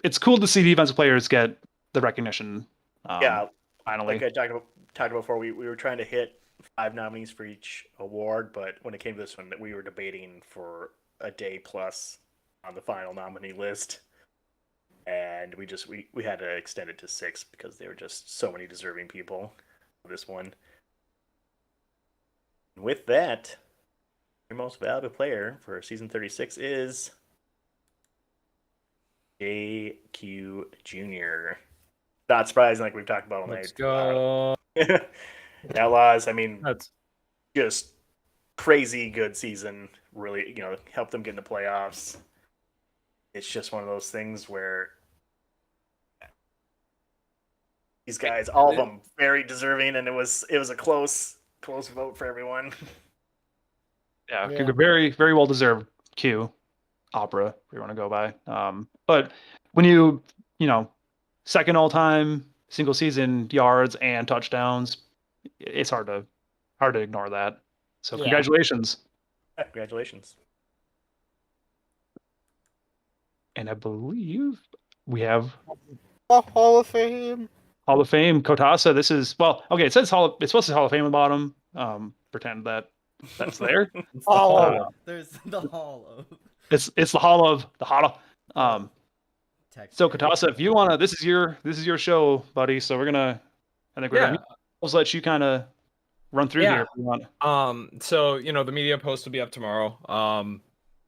It's cool to see defensive players get the recognition. Yeah, finally. like I talked about before, we were trying to hit 5 nominees for each award, but when it came to this one, we were debating for a day plus on the final nominee list, and we had to extend it to 6 because there were just so many deserving people for this one. And with that, your most valuable player for season 36 is JQ Jr. Not surprising, like we've talked about all night. Let's go. Outlaws, I mean, That's just crazy good season. Really, helped them get in the playoffs. It's just one of those things where these guys, all of them, very deserving, and it was a close vote for everyone. Yeah, Yeah. very, very well deserved Q, opera, if you want to go by. But when you second all time single season yards and touchdowns, it's hard to ignore that. So Yeah. congratulations. Congratulations. And I believe we have Hall of Fame. Hall of Fame. Kotasa, this is it says it's supposed to say Hall of Fame at the bottom. Pretend that's there. There's the Hall of It's the Hall of the Hall. Text. So Kotasa, if you wanna, this is your show, buddy. So we're gonna let's let you kind of run through here if you want. So the media post will be up tomorrow.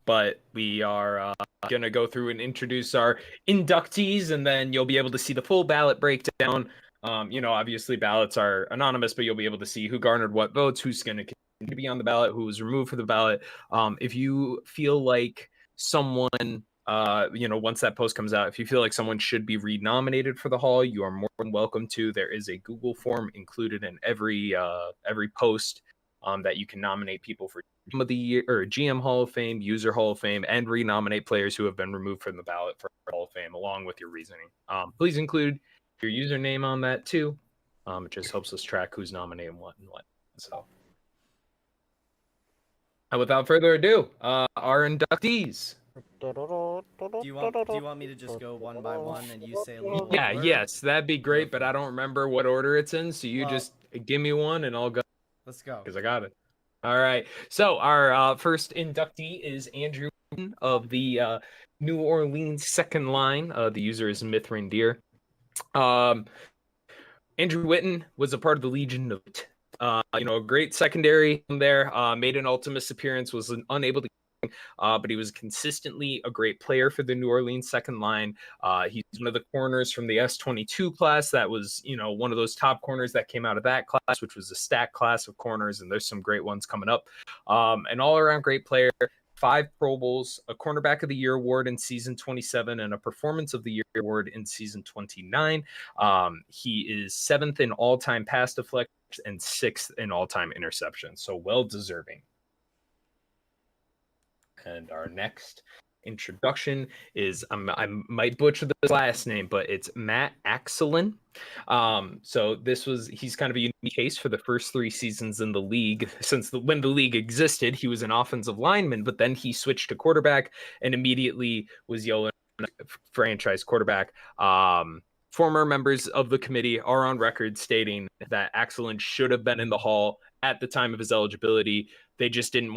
But we are gonna go through and introduce our inductees, and then you'll be able to see the full ballot breakdown. Obviously ballots are anonymous, but you'll be able to see who garnered what votes, who's gonna continue to be on the ballot, who was removed from the ballot. If you feel like someone once that post comes out, if you feel like someone should be renominated for the Hall, you are more than welcome to. There is a Google form included in every post that you can nominate people for GM of the Year or GM Hall of Fame, User Hall of Fame, and renominate players who have been removed from the ballot for Hall of Fame, along with your reasoning. Please include your username on that too. It just helps us track who's nominating what and what. So, and without further ado, our inductees. Do you want me to just go one by one and you say a little? Yeah, word? yes, that'd be great, but I don't remember what order it's in, so you just give me one and I'll go. Let's go. Because I got it. All right. So our first inductee is Andrew of the New Orleans second line. The user is Mithrin Deer. Andrew Whitten was a part of the Legion of a great secondary there. Made an Ultimus appearance, was unable to. But he was consistently a great player for the New Orleans second line. He's one of the corners from the S22 class. That was, one of those top corners that came out of that class, which was a stacked class of corners. And there's some great ones coming up. An all-around great player. 5 Pro Bowls, a Cornerback of the Year award in season 27, and a Performance of the Year award in season 29. He is 7th in all-time pass deflections and 6th in all-time interceptions. So well-deserving. And our next introduction is, I might butcher this last name, but it's Matt Axelin. So he's kind of a unique case for the first 3 seasons in the league. When the league existed, he was an offensive lineman, but then he switched to quarterback and immediately was yelling franchise quarterback. Former members of the committee are on record stating that Axelin should have been in the Hall at the time of his eligibility. They just didn't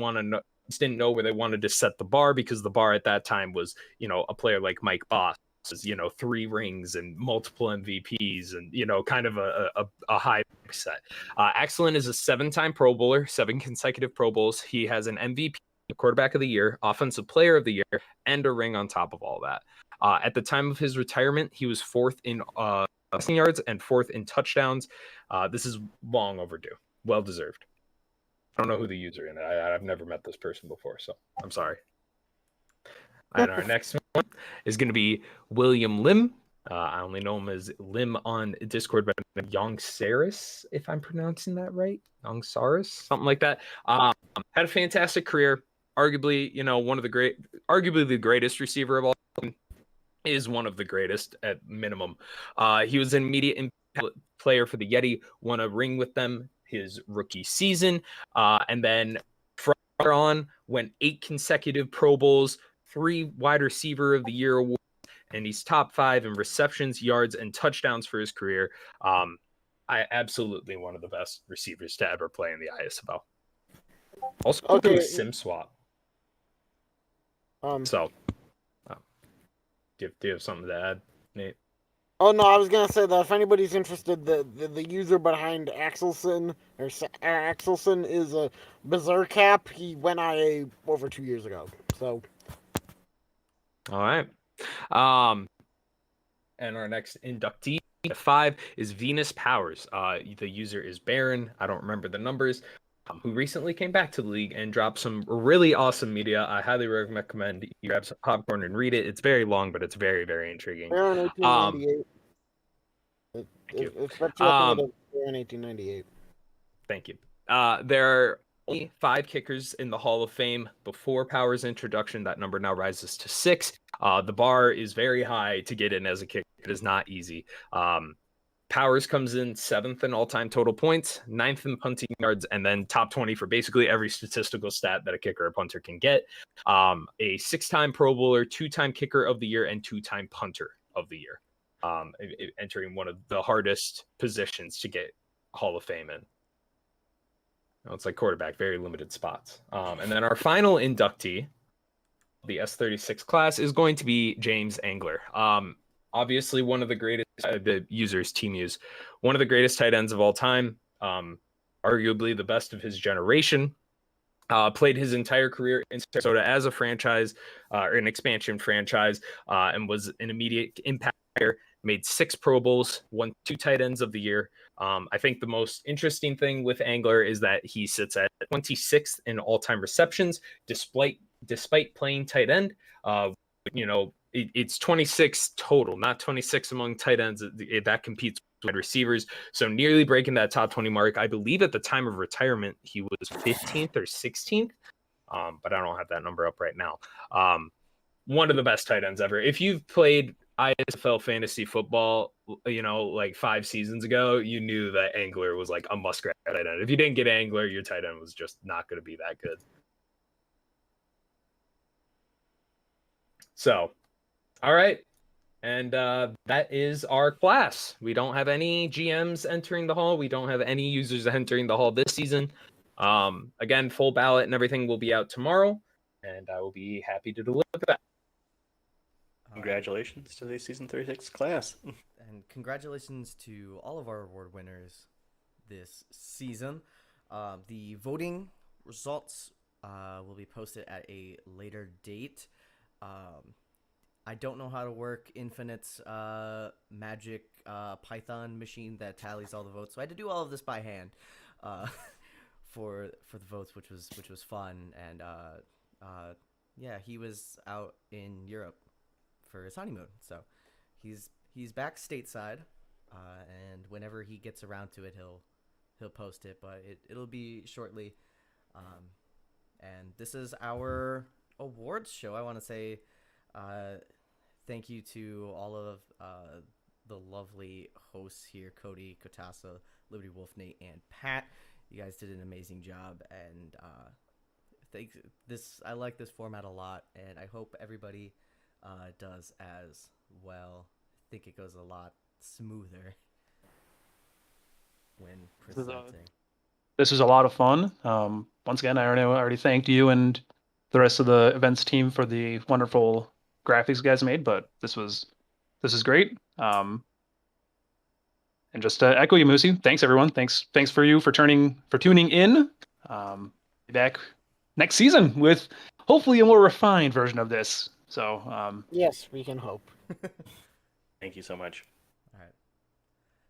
didn't know where they wanted to set the bar, because the bar at that time was, a player like Mike Boss, 3 rings and multiple MVPs and, kind of a high set. Axelin is a 7-time Pro Bowler, 7 consecutive Pro Bowls. He has an MVP, Quarterback of the Year, Offensive Player of the Year, and a ring on top of all that. At the time of his retirement, he was 4th in passing yards and 4th in touchdowns. This is long overdue. Well deserved. I don't know who the user is. I've never met this person before, so I'm sorry. And our next one is going to be William Lim. I only know him as Lim on Discord, but Yongsaris, if I'm pronouncing that right. Yongsaris, something like that. Had a fantastic career. Arguably, arguably the greatest receiver of all time. Is one of the greatest at minimum. He was an immediate impact player for the Yeti, won a ring with them his rookie season, and then from there on went 8 consecutive Pro Bowls, 3 Wide Receiver of the Year awards, and he's top 5 in receptions, yards, and touchdowns for his career. Absolutely one of the best receivers to ever play in the ISFL. Also, do a sim swap. Do you have something to add, Nate? Oh no, I was gonna say that if anybody's interested, the user behind Axelson is a Berserkap. He went IA over 2 years ago. So, all right. And our next inductee, 5, is Venus Powers. The user is Baron. I don't remember the numbers. Who recently came back to the league and dropped some really awesome media. I highly recommend you grab some popcorn and read it. It's very long, but it's very, very intriguing. Baron 1898. It's Baron 1898. Thank you. There are only 5 kickers in the Hall of Fame before Powers' introduction. That number now rises to 6. The bar is very high to get in as a kicker. It is not easy. Powers comes in 7th in all-time total points, 9th in punting yards, and then top 20 for basically every statistical stat that a kicker or punter can get. A 6-time Pro Bowler, 2-time kicker of the year, and 2-time punter of the year. Entering one of the hardest positions to get Hall of Fame in. It's like quarterback, very limited spots. And then our final inductee, the S36 class, is going to be James Angler. Obviously, one of the greatest, the user's team use, one of the greatest tight ends of all time, arguably the best of his generation. Played his entire career in Sarasota as a franchise, or an expansion franchise, and was an immediate impact player. Made 6 Pro Bowls, won 2 tight ends of the year. I think the most interesting thing with Angler is that he sits at 26th in all-time receptions, despite playing tight end. it's 26 total, not 26 among tight ends that competes with wide receivers. So nearly breaking that top 20 mark. I believe at the time of retirement, he was 15th or 16th. But I don't have that number up right now. One of the best tight ends ever. If you've played ISFL fantasy football, like 5 seasons ago, you knew that Angler was like a muskrat tight end. If you didn't get Angler, your tight end was just not going to be that good. So, all right. And that is our class. We don't have any GMs entering the hall. We don't have any users entering the hall this season. Again, full ballot and everything will be out tomorrow, and I will be happy to deliver that. Congratulations to the season 36 class. And congratulations to all of our award winners this season. The voting results will be posted at a later date. I don't know how to work Infinite's magic Python machine that tallies all the votes, so I had to do all of this by hand for the votes, which was fun. And yeah, he was out in Europe for his honeymoon, so he's back stateside, and whenever he gets around to it, he'll post it, but it'll be shortly. And this is our awards show. I want to say thank you to all of the lovely hosts here: Cody, Kotasa, Liberty Wolf, Nate, and Pat. You guys did an amazing job, and I like this format a lot, and I hope everybody does as well. I think it goes a lot smoother when presenting. This was a lot of fun. Once again, I already thanked you and the rest of the events team for the wonderful graphics you guys made, but this is great. And just to echo you, Moosey, thanks everyone. Thanks for you for tuning in. Be back next season with hopefully a more refined version of this. So yes, we can hope. Thank you so much.